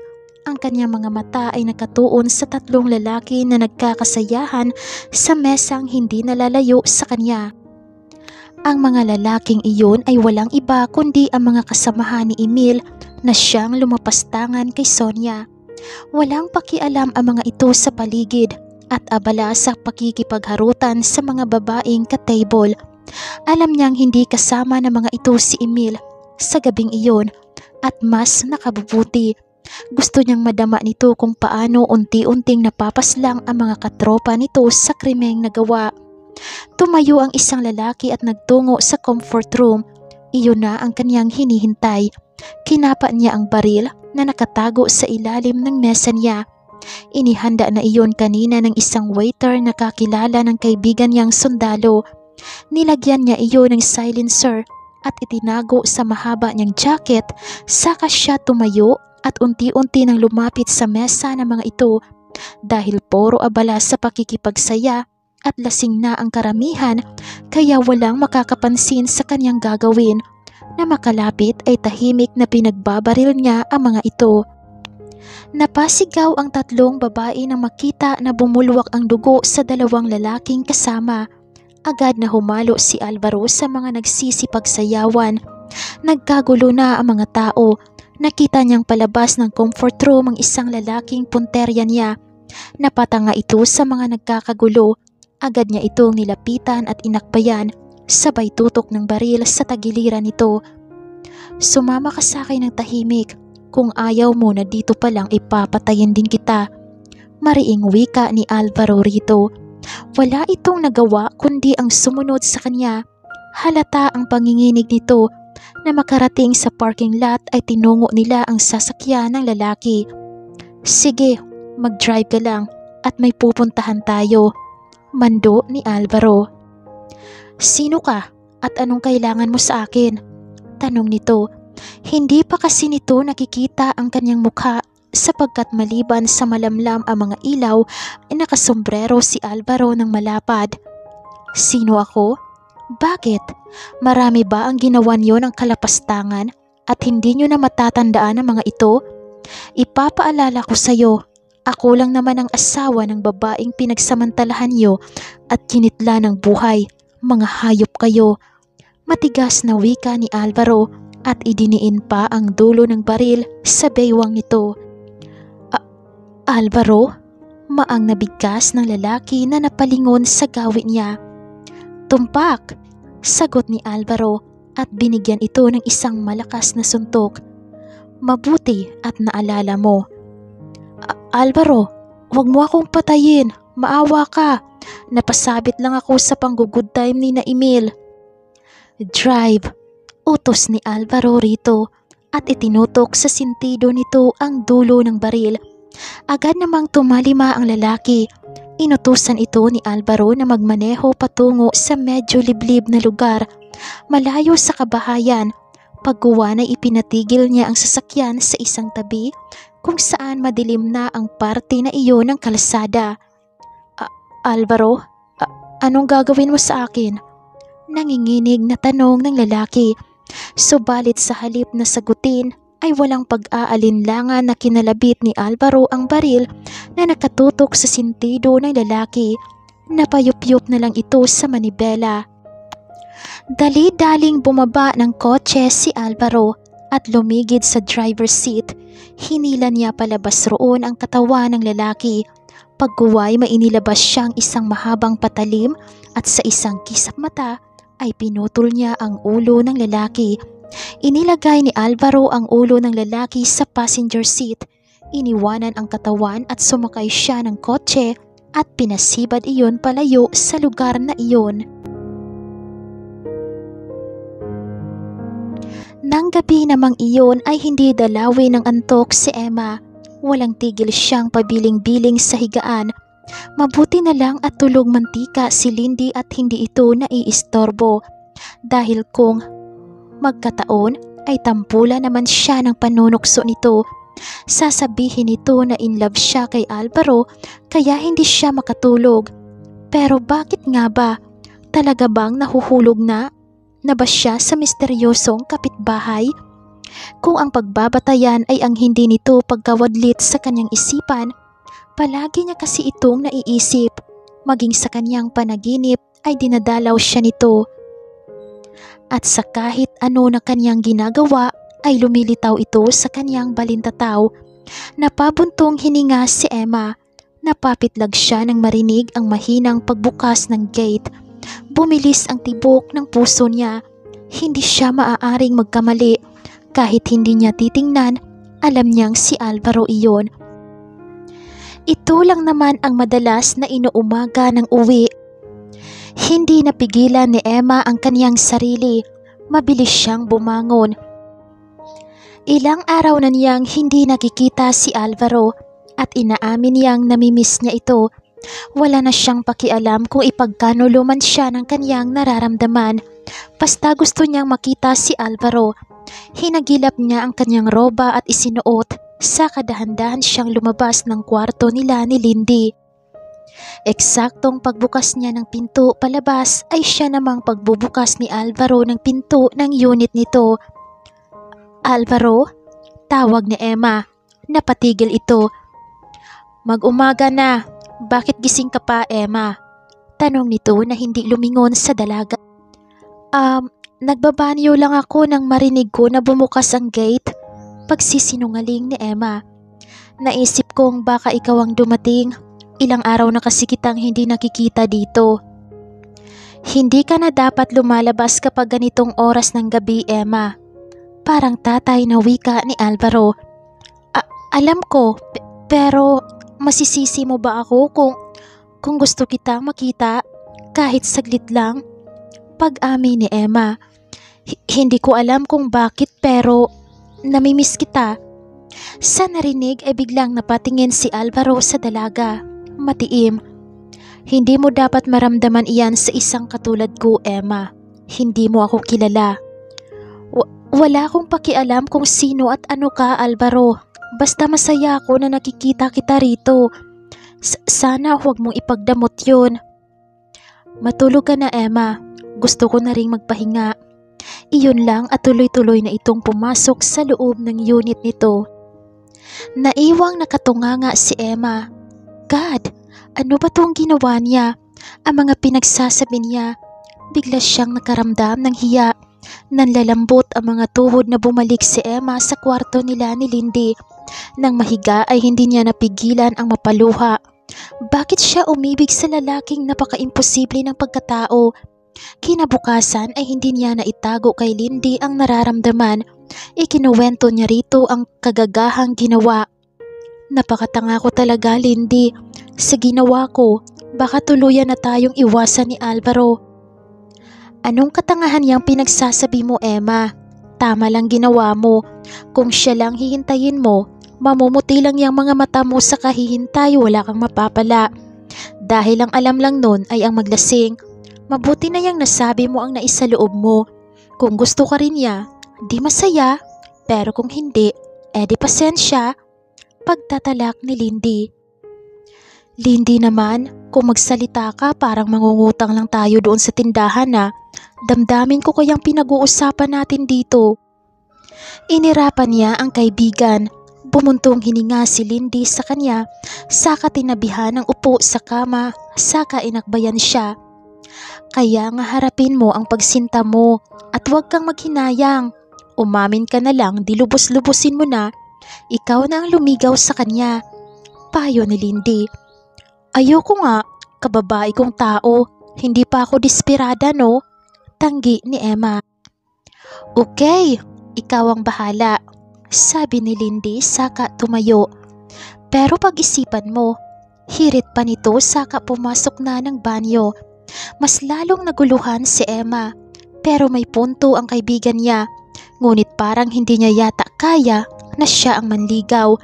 Ang kanyang mga mata ay nakatuon sa tatlong lalaki na nagkakasayahan sa mesang hindi nalalayo sa kanya. Ang mga lalaking iyon ay walang iba kundi ang mga kasamahan ni Emil na siyang lumapastangan kay Sonia. Walang pakialam ang mga ito sa paligid at abala sa pakikipagharutan sa mga babaeng ka-table. Alam niyang hindi kasama ng mga ito si Emil sa gabing iyon at mas nakabubuti. Gusto niyang madama nito kung paano unti-unting napapaslang ang mga katropa nito sa krimeng nagawa. Tumayo ang isang lalaki at nagtungo sa comfort room. Iyon na ang kaniyang hinihintay. Kinapa niya ang baril na nakatago sa ilalim ng mesa niya. Inihanda na iyon kanina ng isang waiter na kakilala ng kaibigan niyang sundalo. Nilagyan niya iyon ng silencer at itinago sa mahaba niyang jacket. Saka siya tumayo at unti-unti nang lumapit sa mesa ng mga ito. Dahil puro abala sa pakikipagsaya at lasing na ang karamihan, kaya walang makakapansin sa kanyang gagawin. na makalapit ay tahimik na pinagbabaril niya ang mga ito. Napasigaw ang tatlong babae nang makita na bumulwak ang dugo sa dalawang lalaking kasama. Agad na humalo si Alvaro sa mga nagsisipagsayawan. Nagkagulo na ang mga tao. Nakita niyang palabas ng comfort room ang isang lalaking punterya niya. Napatanga ito sa mga nagkakagulo. Agad niya itong nilapitan at inakbayan. Sabay tutok ng baril sa tagiliran nito. Sumama ka sa akin ng tahimik. Kung ayaw mo na dito pa lang ipapatayin din kita. Mariing wika ni Alvaro rito. Wala itong nagawa kundi ang sumunod sa kanya. Halata ang panginginig nito. Na makarating sa parking lot ay tinungo nila ang sasakyan ng lalaki. Sige, mag-drive ka lang at may pupuntahan tayo. Mando ni Alvaro. Sino ka at anong kailangan mo sa akin? Tanong nito. Hindi pa kasi nito nakikita ang kanyang mukha sapagkat maliban sa malamlam ang mga ilaw ay nakasombrero si Alvaro ng malapad. Sino ako? Bakit? Marami ba ang ginawa niyo ng kalapastangan at hindi niyo na matatandaan ang mga ito? Ipapaalala ko sa iyo, ako lang naman ang asawa ng babaeng pinagsamantalahan niyo at kinitla ng buhay. Mga hayop kayo. Matigas na wika ni Alvaro at idiniin pa ang dulo ng baril sa baywang nito. Alvaro? Maang nabigkas ng lalaki na napalingon sa gawin niya. Tumpak! Sagot ni Alvaro at binigyan ito ng isang malakas na suntok. Mabuti at naalala mo. Alvaro, huwag mo akong patayin. Maawa ka. Napasabit lang ako sa panggo-good time ni na Emil. Drive, utos ni Alvaro rito at itinutok sa sintido nito ang dulo ng baril. Agad namang tumalima ang lalaki. Inutusan ito ni Alvaro na magmaneho patungo sa medyo liblib na lugar, malayo sa kabahayan. Pagguwa na ipinatigil niya ang sasakyan sa isang tabi kung saan madilim na ang parte na iyon ng kalsada. Alvaro, anong gagawin mo sa akin? Nanginginig na tanong ng lalaki. Subalit sa halip na sagutin ay walang pag-aalinlangan na kinalabit ni Alvaro ang baril na nakatutok sa sintido ng lalaki. Napayupyup na lang ito sa manibela. Dali-daling bumaba ng kotse si Alvaro at lumigid sa driver's seat. Hinila niya palabas roon ang katawan ng lalaki. Pagguway mainilabas siyang isang mahabang patalim at sa isang kisap mata ay pinutol niya ang ulo ng lalaki. Inilagay ni Alvaro ang ulo ng lalaki sa passenger seat. Iniwanan ang katawan at sumakay siya ng kotse at pinasibad iyon palayo sa lugar na iyon. Nang gabi namang iyon ay hindi dalawin ng antok si Emma. Walang tigil siyang pabiling-biling sa higaan. Mabuti na lang at tulog mantika si Lindy at hindi ito naiistorbo. Dahil kung magkataon ay tampula naman siya ng panunukso nito. Sasabihin nito na in love siya kay Alvaro kaya hindi siya makatulog. Pero bakit nga ba? Talaga bang nahuhulog na ba siya sa misteryosong kapitbahay? Kung ang pagbabatayan ay ang hindi nito pagkawadlit sa kanyang isipan, palagi niya kasi itong naiisip. Maging sa kanyang panaginip ay dinadalaw siya nito. At sa kahit ano na kanyang ginagawa ay lumilitaw ito sa kanyang balintataw. Napabuntong hininga si Emma. Napapitlag siya nang marinig ang mahinang pagbukas ng gate. Bumilis ang tibok ng puso niya. Hindi siya maaaring magkamali. Kahit hindi niya titingnan, alam niyang si Alvaro iyon. Ito lang naman ang madalas na inuumaga ng uwi. Hindi napigilan ni Emma ang kaniyang sarili. Mabilis siyang bumangon. Ilang araw na niyang hindi nakikita si Alvaro at inaamin niyang namimiss niya ito. Wala na siyang pakialam kung ipagkanulo man siya ng kaniyang nararamdaman. Basta gusto niyang makita si Alvaro. Hinagilap niya ang kanyang roba at isinuot. Sa kadahan-dahan siyang lumabas ng kwarto nila ni Lindy. Eksaktong pagbukas niya ng pinto palabas ay siya namang pagbubukas ni Alvaro ng pinto ng unit nito. "Alvaro?" Tawag ni Emma. Napatigil ito. "Mag-umaga na. Bakit gising ka pa, Emma?" Tanong nito na hindi lumingon sa dalaga. Nagbabanyo lang ako nang marinig ko na bumukas ang gate." Pagsisinungaling ni Emma. "Naisip kong baka ikaw ang dumating. Ilang araw na kasi kitang hindi nakikita dito." "Hindi ka na dapat lumalabas kapag ganitong oras ng gabi, Emma." Parang tatay na wika ni Alvaro. Alam ko, pero masisisi mo ba ako kung gusto kitang makita kahit saglit lang?" Pag-amin ni Emma. Hindi ko alam kung bakit pero namimiss kita." Sa narinig ay biglang napatingin si Alvaro sa dalaga. Matiim. "Hindi mo dapat maramdaman iyan sa isang katulad ko, Emma. Hindi mo ako kilala." Wala akong pakialam kung sino at ano ka, Alvaro. Basta masaya ako na nakikita kita rito. Sana huwag mong ipagdamot yun." "Matulog ka na, Emma. Gusto ko na ring magpahinga." Iyon lang at tuloy-tuloy na itong pumasok sa loob ng unit nito. Naiwang nakatunganga si Emma. God, ano ba itong ginawa niya? Ang mga pinagsasabi niya. Bigla siyang nakaramdam ng hiya. Nanlalambot ang mga tuhod na bumalik si Emma sa kwarto nila ni Lindy. Nang mahiga ay hindi niya napigilan ang mapaluha. Bakit siya umibig sa lalaking napaka-imposible ng pagkatao? Kinabukasan ay hindi niya naitago kay Lindy ang nararamdaman. Ikinuwento niya rito ang kagagahang ginawa. "Napakatanga ko talaga, Lindy. Sa ginawa ko, baka tuluyan na tayong iwasan ni Alvaro." "Anong katangahan yang pinagsasabi mo, Emma? Tama lang ginawa mo. Kung siya lang hihintayin mo, mamumuti lang yung mga mata mo sa kahihintay, wala kang mapapala. Dahil ang alam lang nun ay ang maglasing. Mabuti na yang nasabi mo ang naisaloob mo. Kung gusto ka rin niya, di masaya. Pero kung hindi, edi pasensya." Pagtatalak ni Lindy. "Lindy naman, kung magsalita ka parang mangungutang lang tayo doon sa tindahan na. Damdamin ko kayang pinag-uusapan natin dito." Inirapan niya ang kaibigan. Bumuntong hininga si Lindy sa kanya, saka tinabihan ng upo sa kama, saka inakbayan siya. "Kaya nga harapin mo ang pagsinta mo at huwag kang maghinayang. Umamin ka na lang, di lubos-lubusin mo na. Ikaw na ang lumigaw sa kanya." Payo ni Lindy. "Ayoko nga, kababae kong tao. Hindi pa ako desperada, no?" Tanggi ni Emma. "Okay, ikaw ang bahala," sabi ni Lindy saka tumayo. Pero pag-isipan mo, hirit pa nito saka pumasok na ng banyo. Mas lalong naguluhan si Emma, pero may punto ang kaibigan niya. Ngunit parang hindi niya yata kaya na siya ang manligaw.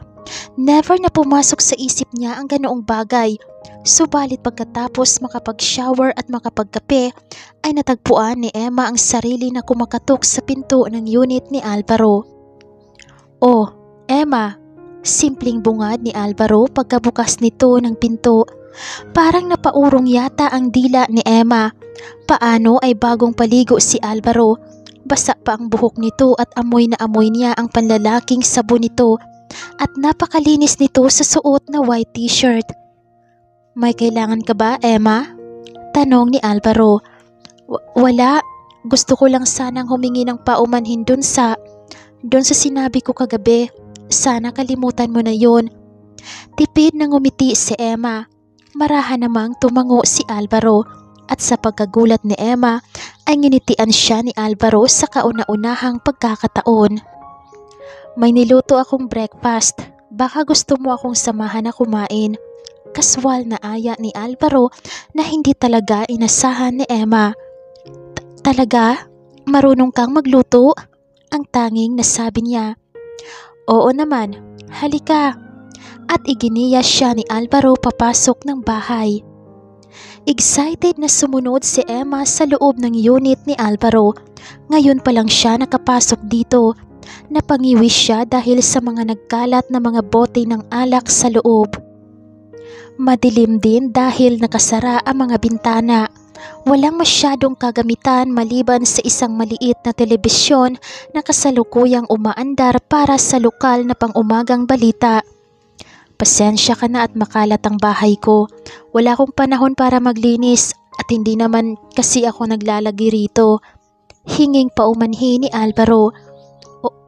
Never na pumasok sa isip niya ang ganoong bagay. Subalit pagkatapos makapag-shower at makapagkape, ay natagpuan ni Emma ang sarili na kumakatok sa pinto ng unit ni Alvaro. "Oh, Emma," simpleng bungad ni Alvaro pagkabukas nito ng pinto. Parang napaurong yata ang dila ni Emma. Paano ay bagong paligo si Alvaro? Basa pa ang buhok nito at amoy na amoy niya ang panlalaking sabon nito. At napakalinis nito sa suot na white t-shirt. "May kailangan ka ba, Emma?" Tanong ni Alvaro. Wala. Gusto ko lang sanang humingi ng paumanhin dun sa sinabi ko kagabi. Sana kalimutan mo na yun." Tipid na ngumiti si Emma. Marahan namang tumango si Alvaro. At sa pagkagulat ni Emma, ay nginitian siya ni Alvaro sa kauna-unahang pagkakataon. "May niluto akong breakfast. Baka gusto mo akong samahan na kumain." Kaswal na aya ni Alvaro na hindi talaga inasahan ni Emma. "Talaga? Marunong kang magluto?" Ang tanging nasabi niya. "Oo naman, halika." At iginiya siya ni Alvaro papasok ng bahay. Excited na sumunod si Emma sa loob ng unit ni Alvaro. Ngayon pa lang siya nakapasok dito. Napangiwis siya dahil sa mga nagkalat na mga bote ng alak sa loob. Madilim din dahil nakasara ang mga bintana. Walang masyadong kagamitan maliban sa isang maliit na telebisyon na kasalukuyang umaandar para sa lokal na pang-umagang balita. Pasensya ka na at makalat ang bahay ko. Wala akong panahon para maglinis at hindi naman kasi ako naglalagi rito. Hinging paumanhi ni Alvaro.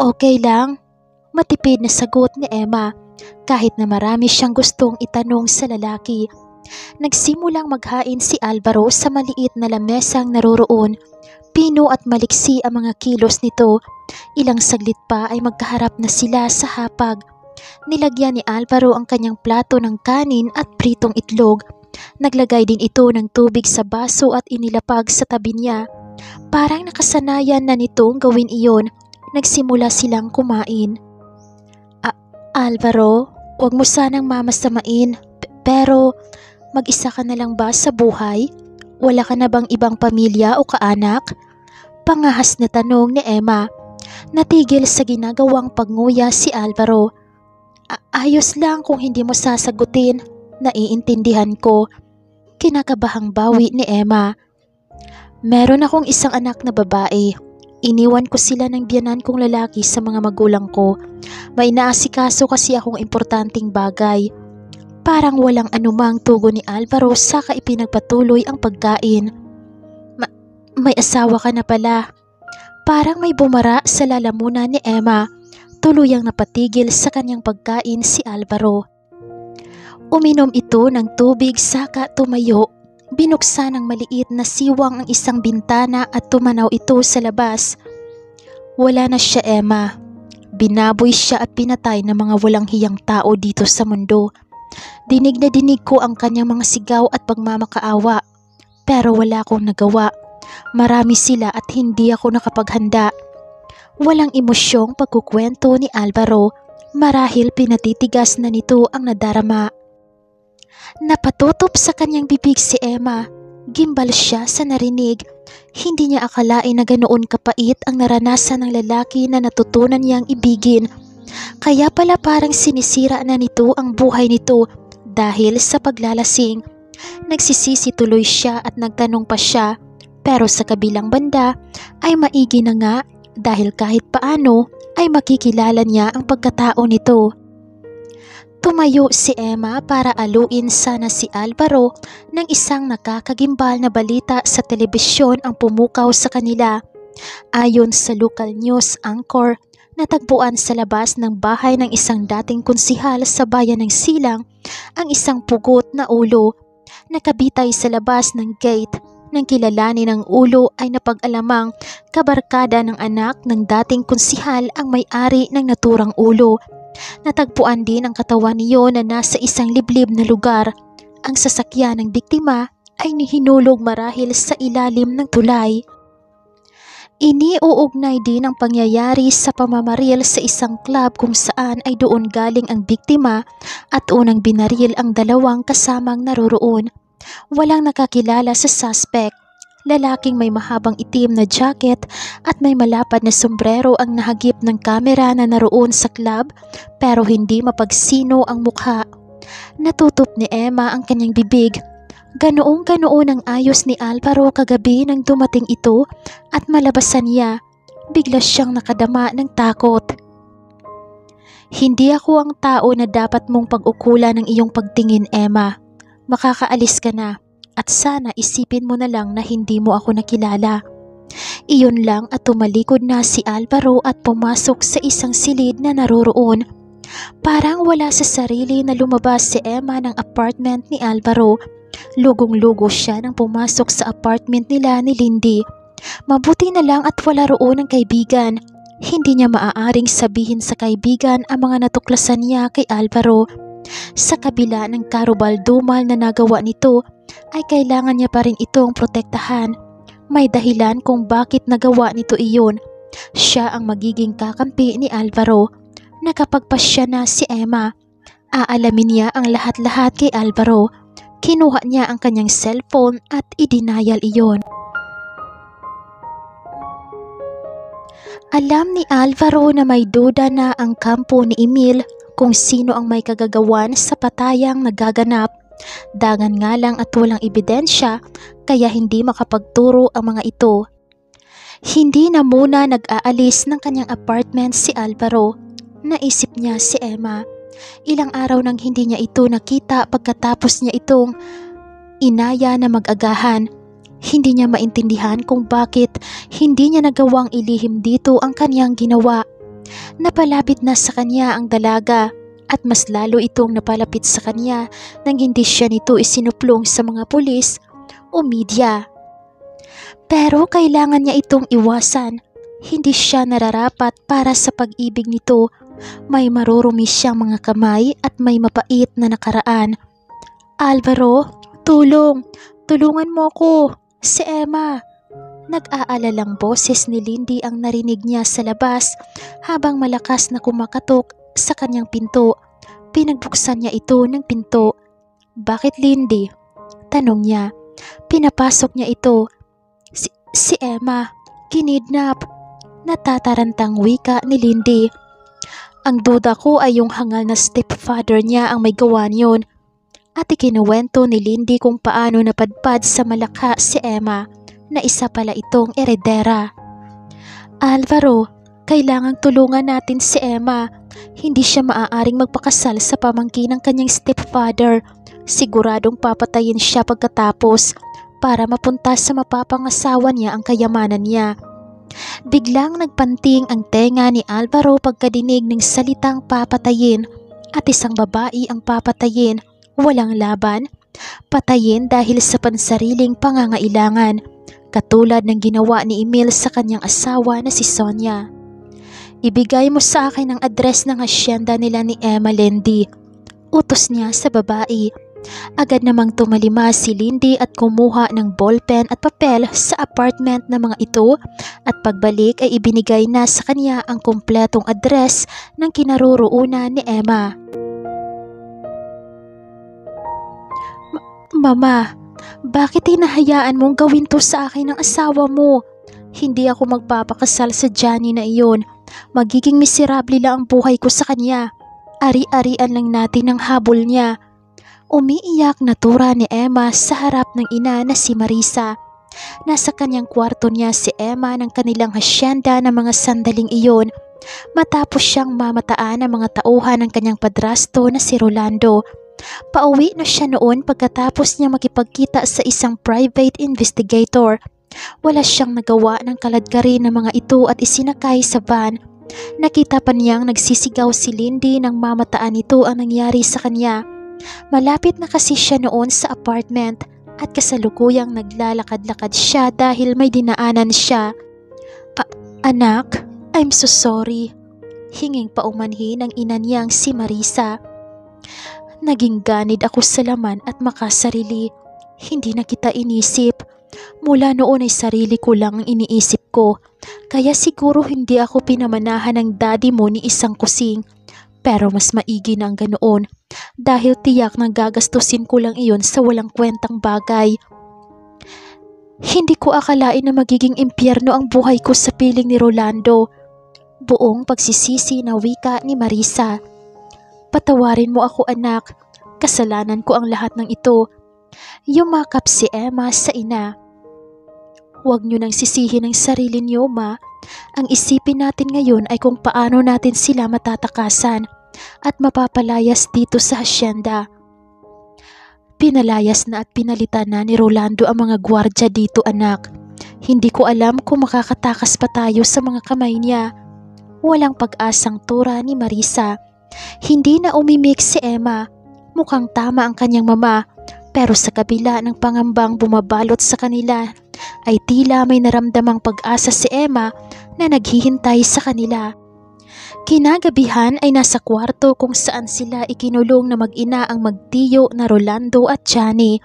Okay lang? Matipid na sagot ni Emma kahit na marami siyang gustong itanong sa lalaki. Nagsimulang maghain si Alvaro sa maliit na lamesang naroroon. Pino at maliksi ang mga kilos nito. Ilang saglit pa ay magkaharap na sila sa hapag. Nilagyan ni Alvaro ang kanyang plato ng kanin at pritong itlog. Naglagay din ito ng tubig sa baso at inilapag sa tabi niya. Parang nakasanayan na nitong gawin iyon. Nagsimula silang kumain. Alvaro, huwag mo sanang mamasamain. Pero mag-isa ka na lang ba sa buhay? Wala ka na bang ibang pamilya o kaanak? Pangahas na tanong ni Emma. Natigil sa ginagawang pagnguya si Alvaro. Ayos lang kung hindi mo sasagutin. Naiintindihan ko. Kinakabahang bawi ni Emma. Meron akong isang anak na babae. Iniwan ko sila ng biyanan kong lalaki sa mga magulang ko. May naasikaso kasi akong importanteng bagay. Parang walang anumang tugon ni Alvaro saka ipinagpatuloy ang pagkain. May asawa ka na pala. Parang may bumara sa lalamunan ni Emma. Tuluyang napatigil sa kanyang pagkain si Alvaro. Uminom ito ng tubig saka tumayo. Binuksan ng maliit na siwang ang isang bintana at tumanaw ito sa labas. Wala na siya, Emma. Binaboy siya at pinatay ng mga walang hiyang tao dito sa mundo. Dinig na dinig ko ang kanyang mga sigaw at pagmamakaawa. Pero wala akong nagawa. Marami sila at hindi ako nakapaghanda. Walang emosyong pagkukwento ni Alvaro. Marahil pinatitigas na nito ang nadarama. Napatutop sa kanyang bibig si Emma. Gimbal siya sa narinig. Hindi niya akalain na ganoon kapait ang naranasan ng lalaki na natutunan niyang ibigin. Kaya pala parang sinisira na nito ang buhay nito dahil sa paglalasing. Nagsisisi tuloy siya at nagtanong pa siya. Pero sa kabilang banda ay maigi na nga dahil kahit paano ay makikilala niya ang pagkatao nito. Tumayo si Emma para aluin sana si Alvaro nang isang nakakagimbal na balita sa telebisyon ang pumukaw sa kanila. Ayon sa local news anchor, natagpuan sa labas ng bahay ng isang dating konsihal sa bayan ng Silang ang isang pugot na ulo. Nakabitay sa labas ng gate. Nang kilalanin ng ulo ay napag-alamang kabarkada ng anak ng dating konsihal ang may-ari ng naturang ulo. Natagpuan din ang katawan niyo na nasa isang liblib na lugar. Ang sasakyan ng biktima ay nihinulog marahil sa ilalim ng tulay. Iniuugnay din ang pangyayari sa pamamaril sa isang club kung saan ay doon galing ang biktima at unang binaril ang dalawang kasamang naroroon. Walang nakakilala sa suspect. Lalaking may mahabang itim na jacket at may malapad na sombrero ang nahagip ng kamera na naroon sa club pero hindi mapagsino ang mukha. Natutop ni Emma ang kanyang bibig. Ganoong-ganoon ang ayos ni Alvaro kagabi nang dumating ito at malabasan niya. Bigla siyang nakadama ng takot. Hindi ako ang tao na dapat mong pag-ukulan ng iyong pagtingin, Emma. Makakaalis ka na. At sana isipin mo na lang na hindi mo ako nakilala. Iyon lang at tumalikod na si Alvaro at pumasok sa isang silid na naroroon. Parang wala sa sarili na lumabas si Emma ng apartment ni Alvaro. Lugong-lugo siya nang pumasok sa apartment nila ni Lindy. Mabuti na lang at wala roon ang kaibigan. Hindi niya maaaring sabihin sa kaibigan ang mga natuklasan niya kay Alvaro. Sa kabila ng karubaldumal na nagawa nito, ay kailangan niya pa rin itong protektahan. May dahilan kung bakit nagawa nito iyon. Siya ang magiging kakampi ni Alvaro. Nakapagpasya na si Emma. Aalamin niya ang lahat-lahat kay Alvaro. Kinuha niya ang kanyang cellphone at idinayal iyon. Alam ni Alvaro na may duda na ang kampo ni Emil kung sino ang may kagagawan sa patayang nagaganap. Dagan nga lang at walang ebidensya kaya hindi makapagturo ang mga ito. Hindi na muna nag-aalis ng kanyang apartment si Alvaro. Naisip niya si Emma. Ilang araw nang hindi niya ito nakita pagkatapos niya itong inaya na mag-agahan. Hindi niya maintindihan kung bakit hindi niya nagawang ilihim dito ang kanyang ginawa. Napalapit na sa kanya ang dalaga at mas lalo itong napalapit sa kanya nang hindi siya nito isinuplong sa mga pulis o media. Pero kailangan niya itong iwasan. Hindi siya nararapat para sa pag-ibig nito. May marurumi siyang mga kamay at may mapait na nakaraan. Alvaro, tulong! Tulungan mo ako! Si Emma! Nag-aalalang boses ni Lindy ang narinig niya sa labas habang malakas na kumakatok sa kanyang pinto. Pinagbuksan niya ito ng pinto. Bakit Lindy? Tanong niya. Pinapasok niya ito. Si Emma, kinidnap. Natatarantang wika ni Lindy. Ang duda ko ay yung hangal na stepfather niya ang may gawa niyon. At ikinuwento ni Lindy kung paano napadpad sa malakha si Emma na isa pala itong eredera. Alvaro, kailangang tulungan natin si Emma. Hindi siya maaaring magpakasal sa pamangkin ng kanyang stepfather. Siguradong papatayin siya pagkatapos para mapunta sa mapapangasawa niya ang kayamanan niya. Biglang nagpanting ang tenga ni Alvaro pagkadinig ng salitang papatayin at isang babae ang papatayin. Walang laban, patayin dahil sa pansariling pangangailangan, katulad ng ginawa ni Emil sa kanyang asawa na si Sonia. Ibigay mo sa akin ang address ng hasyenda nila ni Emma Lindy. Utos niya sa babae. Agad namang tumalima si Lindy at kumuha ng ballpen at papel sa apartment ng mga ito at pagbalik ay ibinigay na sa kanya ang kumpletong address ng kinaroroonan ni Emma. Mama, bakit hinahayaan mong gawin to sa akin ng asawa mo? Hindi ako magpapakasal sa Johnny na iyon. Magiging miserable lang ang buhay ko sa kanya. Ari-arian lang natin ang habol niya. Umiiyak na tura ni Emma sa harap ng ina na si Marisa. Nasa kanyang kwarto niya si Emma ng kanilang hasyenda ng mga sandaling iyon matapos siyang mamataan ng mga tauhan ng kanyang padrasto na si Rolando. Pauwi na siya noon pagkatapos niya makipagkita sa isang private investigator. Wala siyang nagawa ng kaladkarin ng mga ito at isinakay sa van. Nakita pa niyang nagsisigaw si Lindy nang mamataan ito ang nangyari sa kanya. Malapit na kasi siya noon sa apartment at kasalukuyang naglalakad-lakad siya dahil may dinaanan siya. Anak, I'm so sorry. Hinging paumanhin ng ina niyang si Marisa. Naging ganid ako sa laman at makasarili. Hindi na kita inisip. Mula noon ay sarili ko lang ang iniisip ko. Kaya siguro hindi ako pinamanahan ng daddy mo ni isang kusing. Pero mas maigi na ang ganoon. Dahil tiyak na gagastusin ko lang iyon sa walang kwentang bagay. Hindi ko akalain na magiging impyerno ang buhay ko sa piling ni Rolando. Buong pagsisisi na wika ni Marisa. Patawarin mo ako anak, kasalanan ko ang lahat ng ito. Yumakap si Emma sa ina. Huwag niyo nang sisihin ang sarili niyo, ma. Ang isipin natin ngayon ay kung paano natin sila matatakasan at mapapalayas dito sa hasyenda. Pinalayas na at pinalitan na ni Rolando ang mga gwardya dito anak. Hindi ko alam kung makakatakas pa tayo sa mga kamay niya. Walang pag-asang tura ni Marisa. Hindi na umimik si Emma. Mukhang tama ang kanyang mama. Pero sa kabila ng pangambang bumabalot sa kanila ay tila may naramdamang pag-asa si Emma na naghihintay sa kanila. Kinagabihan ay nasa kwarto kung saan sila ikinulong na mag-ina ang magtiyo na Rolando at Johnny.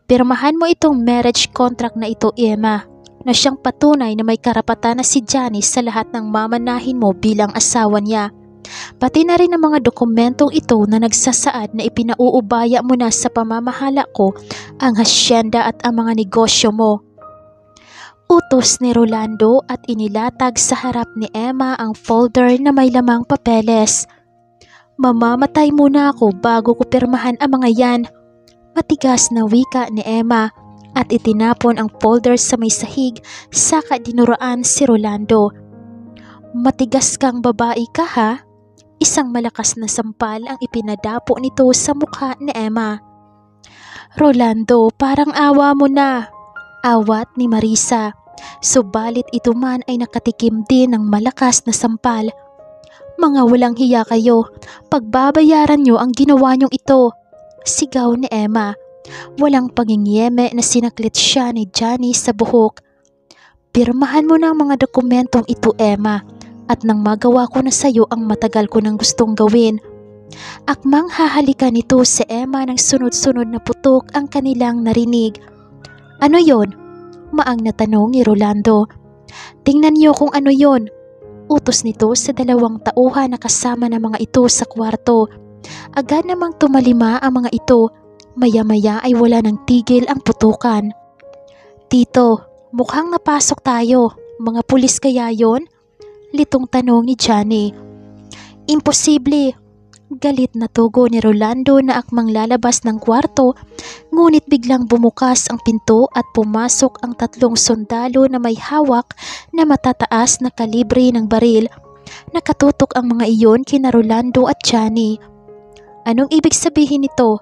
Pirmahan mo itong marriage contract na ito, Emma, na siyang patunay na may karapatan na si Johnny sa lahat ng mamanahin mo bilang asawa niya. Pati na rin ang mga dokumentong ito na nagsasaad na ipinauubaya mo na sa pamamahala ko ang hasyenda at ang mga negosyo mo. Utos ni Rolando at inilatag sa harap ni Emma ang folder na may lamang papeles. Mamamatay muna ako bago ko pirmahan ang mga yan. Matigas na wika ni Emma at itinapon ang folder sa may sahig saka dinuraan si Rolando. Matigas kang babae ka ha? Isang malakas na sampal ang ipinadapo nito sa mukha ni Emma. Rolando, parang awa mo na. Awat ni Marisa. Subalit ito man ay nakatikim din ng malakas na sampal. Mga walang hiya kayo, pagbabayaran nyo ang ginawa nyong ito. Sigaw ni Emma. Walang pangingyeme na sinaklit siya ni Johnny sa buhok. Pirmahan mo na ang mga dokumentong ito, Emma, at nang magawa ko na sayo ang matagal ko nang gustong gawin. Akmang hahalikan nito si Emma ng sunod-sunod na putok ang kanilang narinig. Ano yon? Maang na tanong ni Rolando. Tingnan niyo kung ano yon. Utos nito sa dalawang tauhan na kasama ng mga ito sa kwarto. Agad namang tumalima ang mga ito. Maya-maya ay wala ng tigil ang putukan. Tito, mukhang napasok tayo. Mga pulis kaya yon? Litong tanong ni Johnny. Imposible. Galit na tugo ni Rolando na akmang lalabas ng kwarto, ngunit biglang bumukas ang pinto at pumasok ang tatlong sundalo na may hawak na matataas na kalibre ng baril. Nakatutok ang mga iyon kina Rolando at Johnny. Anong ibig sabihin nito?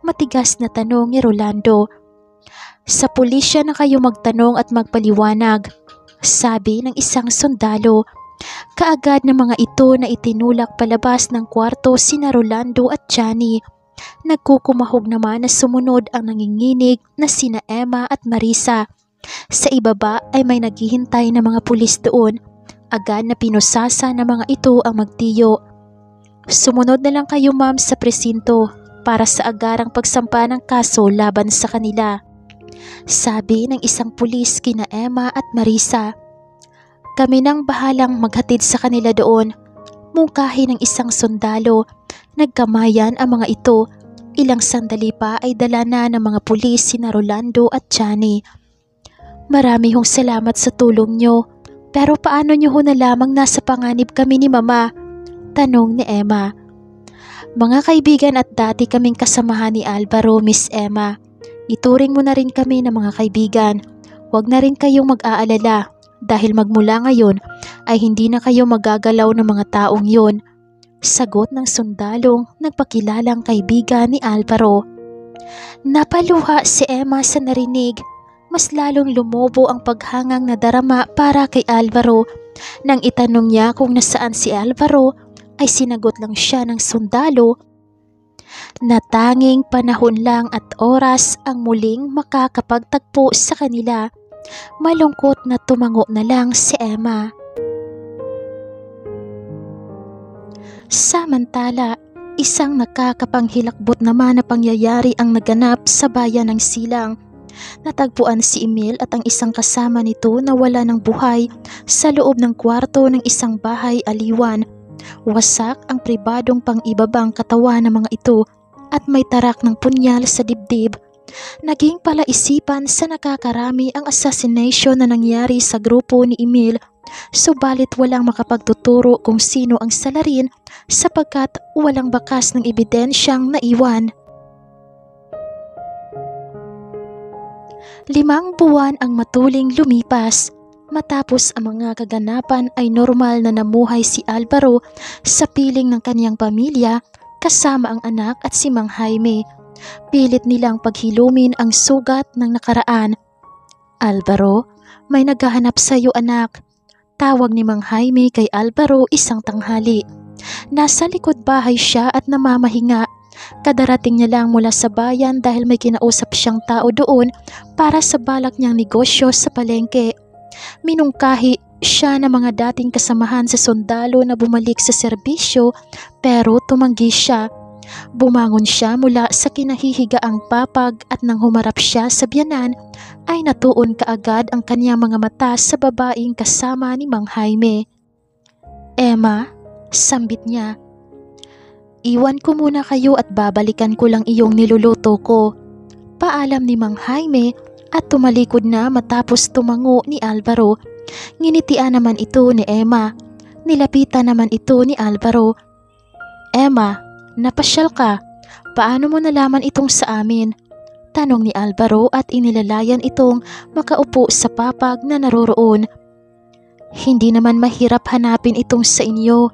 Matigas na tanong ni Rolando. Sa pulisya na kayo magtanong at magpaliwanag, sabi ng isang sundalo. Kaagad ng mga ito na itinulak palabas ng kwarto sina Rolando at Johnny. Nagkukumahog naman na sumunod ang nanginginig na sina Emma at Marisa. Sa ibaba ay may naghihintay na mga pulis doon. Agad na pinusasa ng mga ito ang magtiyo. Sumunod na lang kayo ma'am sa presinto para sa agarang pagsampa ng kaso laban sa kanila. Sabi ng isang pulis kina Emma at Marisa. Kami nang bahalang maghatid sa kanila doon. Mungkahi ng isang sundalo. Nagkamayan ang mga ito. Ilang sandali pa ay dala na ng mga pulis sina Rolando at Johnny. Marami hong salamat sa tulong nyo. Pero paano nyo ho na lamang nasa panganib kami ni Mama? Tanong ni Emma. Mga kaibigan at dati kaming kasamahan ni Alvaro, Miss Emma. Ituring mo na rin kami na mga kaibigan. Huwag na rin kayong mag-aalala. Dahil magmula ngayon ay hindi na kayo magagalaw ng mga taong yun. Sagot ng sundalong nagpakilalang kaibigan ni Alvaro. Napaluha si Emma sa narinig. Mas lalong lumobo ang paghangang nadarama para kay Alvaro. Nang itanong niya kung nasaan si Alvaro, ay sinagot lang siya ng sundalo na tanging panahon lang at oras ang muling makakapagtagpo sa kanila. Malungkot na tumango na lang si Emma. Samantala, isang nakakapanghilakbot naman na pangyayari ang naganap sa bayan ng Silang. Natagpuan si Emil at ang isang kasama nito na wala ng buhay sa loob ng kwarto ng isang bahay aliwan. Wasak ang pribadong pang-ibabang katawan ng mga ito at may tarak ng punyal sa dibdib. Naging palaisipan sa nakakarami ang assassination na nangyari sa grupo ni Emil, subalit walang makapagtuturo kung sino ang salarin sapagkat walang bakas ng ebidensyang naiwan. 5 buwan ang matuling lumipas. Matapos ang mga kaganapan ay normal na namuhay si Alvaro sa piling ng kanyang pamilya kasama ang anak at si Mang Jaime. Pilit nilang paghilumin ang sugat ng nakaraan. Alvaro, may naghahanap sa iyo anak. Tawag ni Mang Jaime kay Alvaro isang tanghali. Nasa likod bahay siya at namamahinga. Kadarating niya lang mula sa bayan dahil may kinausap siyang tao doon para sa balak niyang negosyo sa palengke. Minungkahi siya ng mga dating kasamahan sa sundalo na bumalik sa serbisyo pero tumanggi siya. Bumangon siya mula sa kinahihigaang papag at nang humarap siya sa biyanan ay natuon kaagad ang kanyang mga mata sa babaeng kasama ni Mang Jaime. Emma, sambit niya. Iwan ko muna kayo at babalikan ko lang iyong niluluto ko. Paalam ni Mang Jaime at tumalikod na matapos tumango ni Alvaro. Nginitian naman ito ni Emma. Nilapitan naman ito ni Alvaro. Emma, napasyal ka. Paano mo nalaman itong sa amin? Tanong ni Alvaro at inilalayan itong makaupo sa papag na naroroon. Hindi naman mahirap hanapin itong sa inyo,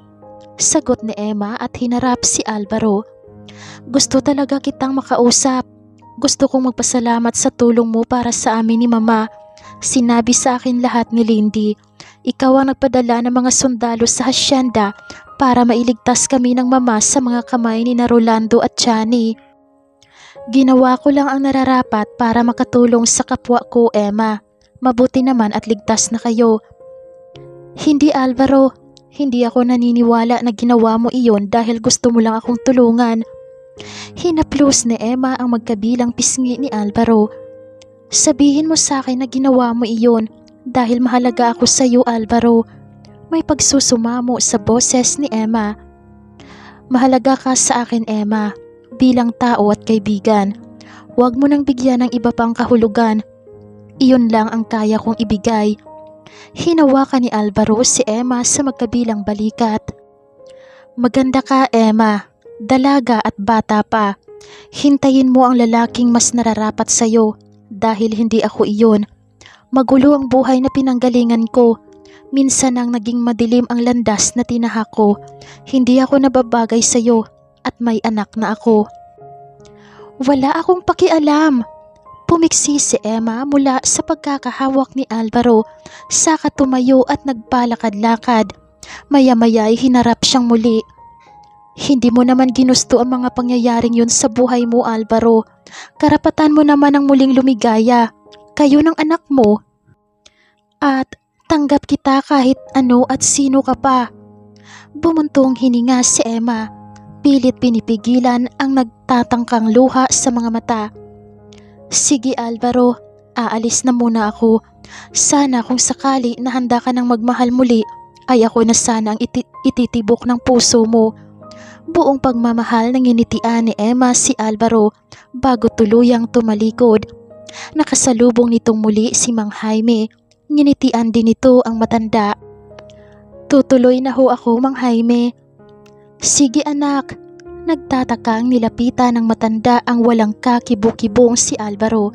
sagot ni Emma at hinarap si Alvaro. Gusto talaga kitang makausap. Gusto kong magpasalamat sa tulong mo para sa amin ni Mama. Sinabi sa akin lahat ni Lindy. Ikaw ang nagpadala ng mga sundalo sa hasyenda para mailigtas kami ng Mama sa mga kamay ni na Rolando at Johnny. Ginawa ko lang ang nararapat para makatulong sa kapwa ko, Emma. Mabuti naman at ligtas na kayo. Hindi, Alvaro. Hindi ako naniniwala na ginawa mo iyon dahil gusto mo lang akong tulungan. Hinaplos ni Emma ang magkabilang pisngi ni Alvaro. Sabihin mo sa akin na ginawa mo iyon dahil mahalaga ako sa iyo, Alvaro. May pagsusumamo sa boses ni Emma. Mahalaga ka sa akin, Emma, bilang tao at kaibigan. Huwag mo nang bigyan ng iba pang kahulugan. Iyon lang ang kaya kong ibigay. Hinawakan ni Alvaro si Emma sa magkabilang balikat. Maganda ka, Emma. Dalaga at bata pa. Hintayin mo ang lalaking mas nararapat sa'yo dahil hindi ako iyon. Magulo ang buhay na pinanggalingan ko. Minsan ang naging madilim ang landas na tinahak ko. Hindi ako nababagay sa'yo at may anak na ako. Wala akong pakialam. Pumiksi si Emma mula sa pagkakahawak ni Alvaro, saka tumayo at nagpalakad-lakad. Maya-maya ay hinarap siyang muli. Hindi mo naman ginusto ang mga pangyayaring yun sa buhay mo, Alvaro. Karapatan mo naman ang muling lumigaya. Kayo ng anak mo. At tanggap kita kahit ano at sino ka pa. Bumuntong hininga si Emma. Pilit pinipigilan ang nagtatangkang luha sa mga mata. Sige, Alvaro, aalis na muna ako. Sana kung sakali na handa ka ng magmahal muli, ay ako na sana ang ititibok ng puso mo. Buong pagmamahal ng initian ni Emma si Alvaro bago tuluyang tumalikod. Nakasalubong nitong muli si Mang Jaime. Nginitian din ito ang matanda. Tutuloy na ho ako, Mang Jaime. Sige, anak. Nagtatakang nilapitan ng matanda ang walang kakibo-kibong si Alvaro.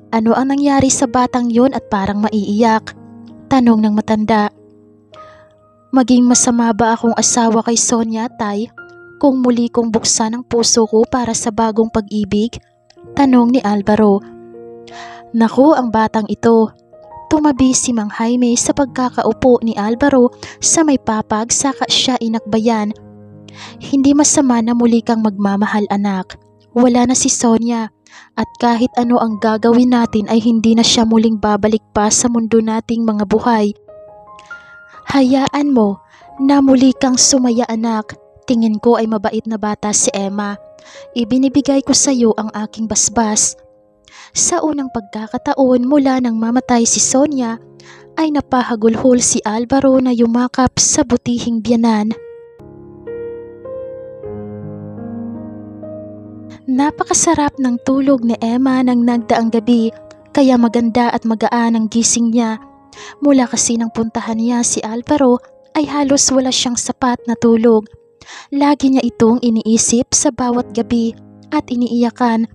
Ano ang nangyari sa batang yon at parang maiiyak? Tanong ng matanda. Maging masama ba akong asawa kay Sonia, Tay? Kung muli kong buksan ang puso ko para sa bagong pag-ibig? Tanong ni Alvaro. Naku, ang batang ito. Tumabi si Mang Jaime sa pagkakaupo ni Alvaro sa may papag saka siya inakbayan. Hindi masama na muli kang magmamahal, anak. Wala na si Sonia at kahit ano ang gagawin natin ay hindi na siya muling babalik pa sa mundo nating mga buhay. Hayaan mo na muli kang sumaya, anak. Tingin ko ay mabait na bata si Emma. Ibinibigay ko sa iyo ang aking basbas. Sa unang pagkakataon mula nang mamatay si Sonia, ay napahagulhol si Alvaro na yumakap sa butihing biyanan. Napakasarap ng tulog ni Emma nang nagdaang gabi, kaya maganda at magaan ang gising niya. Mula kasi nang puntahan niya si Alvaro ay halos wala siyang sapat na tulog. Lagi niya itong iniisip sa bawat gabi at iniiyakan.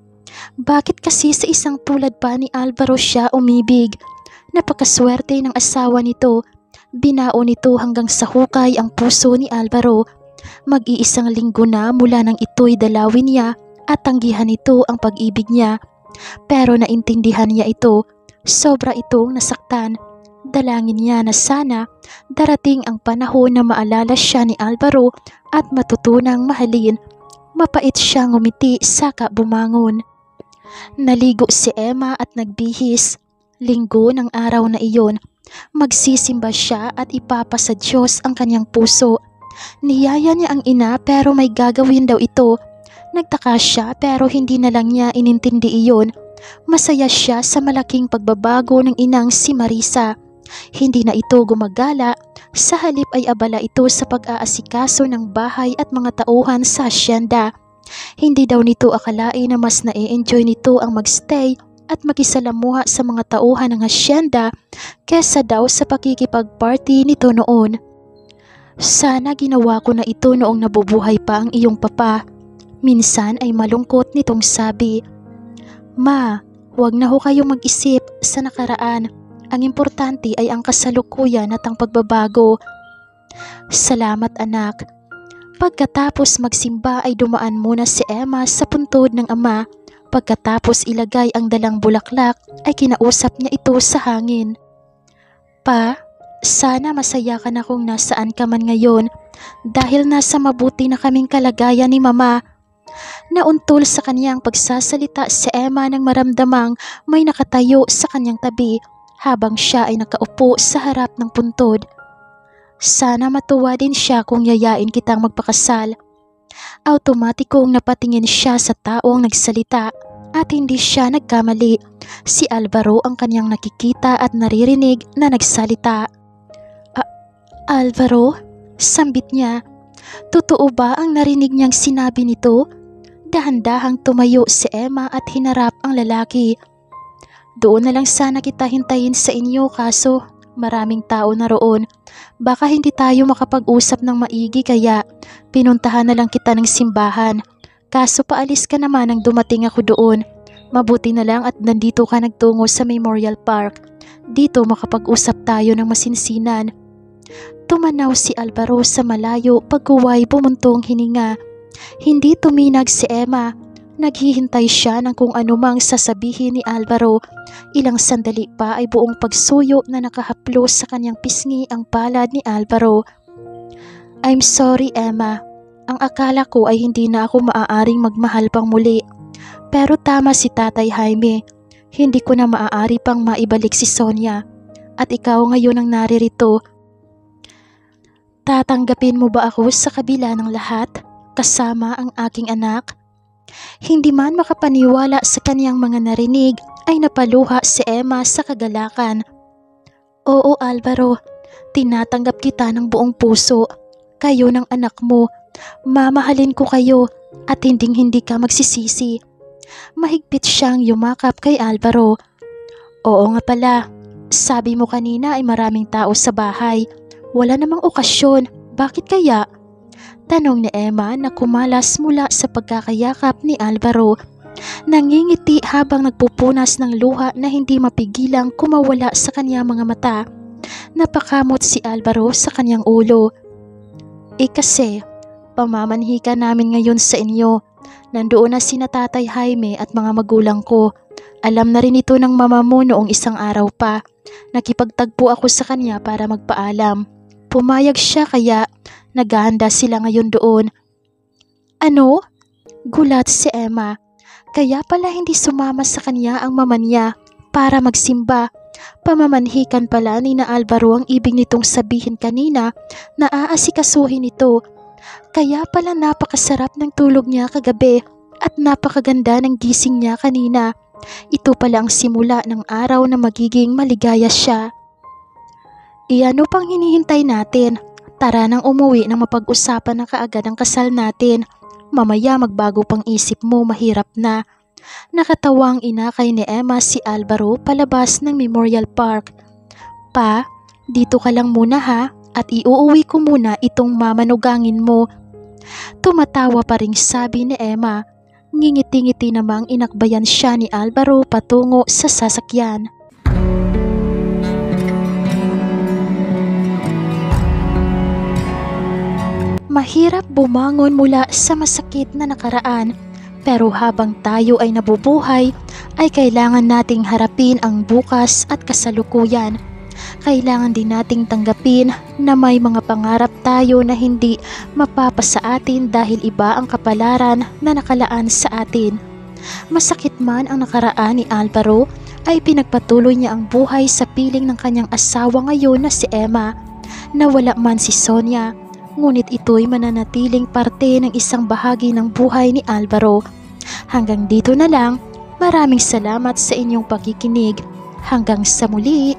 Bakit kasi sa isang tulad pa ni Alvaro siya umibig? Napakaswerte ng asawa nito. Binao nito hanggang sa hukay ang puso ni Alvaro. Mag-iisang linggo na mula nang ito'y dalawin niya at tanggihan nito ang pag-ibig niya. Pero naintindihan niya ito. Sobra itong nasaktan. Dalangin niya na sana darating ang panahon na maalala siya ni Alvaro at matutunang mahalin. Mapait siyang ngumiti saka bumangon. Naligo si Emma at nagbihis. Linggo ng araw na iyon. Magsisimba siya at ipapa sa Diyos ang kanyang puso. Niyaya niya ang ina pero may gagawin daw ito. Nagtaka siya pero hindi na lang niya inintindi iyon. Masaya siya sa malaking pagbabago ng inang si Marisa. Hindi na ito gumagala, sa halip ay abala ito sa pag-aasikaso ng bahay at mga tauhan sa asyenda. Hindi daw nito akalain na mas na-enjoy nito ang magstay at makisalamuha sa mga tauhan ng asyenda kesa daw sa pakikipag-party nito noon. Sana ginawa ko na ito noong nabubuhay pa ang iyong papa. Minsan ay malungkot nitong sabi. Ma, huwag na ho kayong mag-isip sa nakaraan. Ang importante ay ang kasalukuyan at ang pagbabago. Salamat anak. Pagkatapos magsimba ay dumaan muna si Emma sa puntod ng ama. Pagkatapos ilagay ang dalang bulaklak ay kinausap niya ito sa hangin. Pa, sana masaya ka na kung nasaan ka man ngayon dahil nasa mabuti na kaming kalagayan ni Mama. Nauntol sa kanyang pagsasalita si Emma nang maramdamang may nakatayo sa kanyang tabi habang siya ay nakaupo sa harap ng puntod. Sana matuwa din siya kung yayain kitang magpakasal. Automatikong napatingin siya sa taong nagsalita at hindi siya nagkamali. Si Alvaro ang kanyang nakikita at naririnig na nagsalita. Alvaro? Sambit niya. Totoo ba ang narinig niyang sinabi nito? Dahan-dahang tumayo si Emma at hinarap ang lalaki. Doon na lang sana kita hintayin sa inyo kaso maraming tao na roon. Baka hindi tayo makapag-usap ng maigi kaya pinuntahan na lang kita ng simbahan. Kaso paalis ka naman nang dumating ako doon. Mabuti na lang at nandito ka nagtungo sa Memorial Park. Dito makapag-usap tayo ng masinsinan. Tumanaw si Alvaro sa malayo pagkuway bumuntong hininga. Hindi tuminag si Emma. Naghihintay siya ng kung anumang sasabihin ni Alvaro. Ilang sandali pa ay buong pagsuyo na nakahaplos sa kanyang pisngi ang palad ni Alvaro. I'm sorry Emma. Ang akala ko ay hindi na ako maaaring magmahal pang muli. Pero tama si Tatay Jaime. Hindi ko na maaari pang maibalik si Sonia. At ikaw ngayon ang naririto. Tatanggapin mo ba ako sa kabila ng lahat? Kasama ang aking anak? Hindi man makapaniwala sa kaniyang mga narinig ay napaluha si Emma sa kagalakan. Oo Alvaro, tinatanggap kita ng buong puso. Kayo ng anak mo, mamahalin ko kayo at hinding-hindi ka magsisisi. Mahigpit siyang yumakap kay Alvaro. Oo nga pala, sabi mo kanina ay maraming tao sa bahay. Wala namang okasyon, bakit kaya? Tanong ni Emma na kumalas mula sa pagkakayakap ni Alvaro. Nangingiti habang nagpupunas ng luha na hindi mapigilang kumawala sa kanyang mga mata. Napakamot si Alvaro sa kanyang ulo. Kasi, pamamanhi ka namin ngayon sa inyo. Nandoon na sina Tatay Jaime at mga magulang ko. Alam na rin ito ng mama mo noong isang araw pa. Nakipagtagpo ako sa kanya para magpaalam. Pumayag siya kaya naghahanda sila ngayon doon. Ano? Gulat si Emma. Kaya pala hindi sumama sa kanya ang mama niya para magsimba. Pamamanhikan pala ni na Alvaro ang ibig nitong sabihin kanina na aasikasuhin ito. Kaya pala napakasarap ng tulog niya kagabi at napakaganda ng gising niya kanina. Ito pala ang simula ng araw na magiging maligaya siya. Iano pang hinihintay natin? Tara nang umuwi nang mapag-usapan na kaagad ang kasal natin. Mamaya magbago pang isip mo, mahirap na. Nakatawang inakay ni Emma si Alvaro palabas ng Memorial Park. Pa, dito ka lang muna ha at iuuwi ko muna itong mamanugangin mo. Tumatawa pa ring sabi ni Emma. Ngingiti-ngiti namang inakbayan siya ni Alvaro patungo sa sasakyan. Mahirap bumangon mula sa masakit na nakaraan, pero habang tayo ay nabubuhay, ay kailangan nating harapin ang bukas at kasalukuyan. Kailangan din nating tanggapin na may mga pangarap tayo na hindi mapapasa atin dahil iba ang kapalaran na nakalaan sa atin. Masakit man ang nakaraan ni Alvaro, ay pinagpatuloy niya ang buhay sa piling ng kanyang asawa ngayon na si Emma. Nawala man si Sonia, ngunit ito'y mananatiling parte ng isang bahagi ng buhay ni Alvaro. Hanggang dito na lang, maraming salamat sa inyong pakikinig. Hanggang sa muli!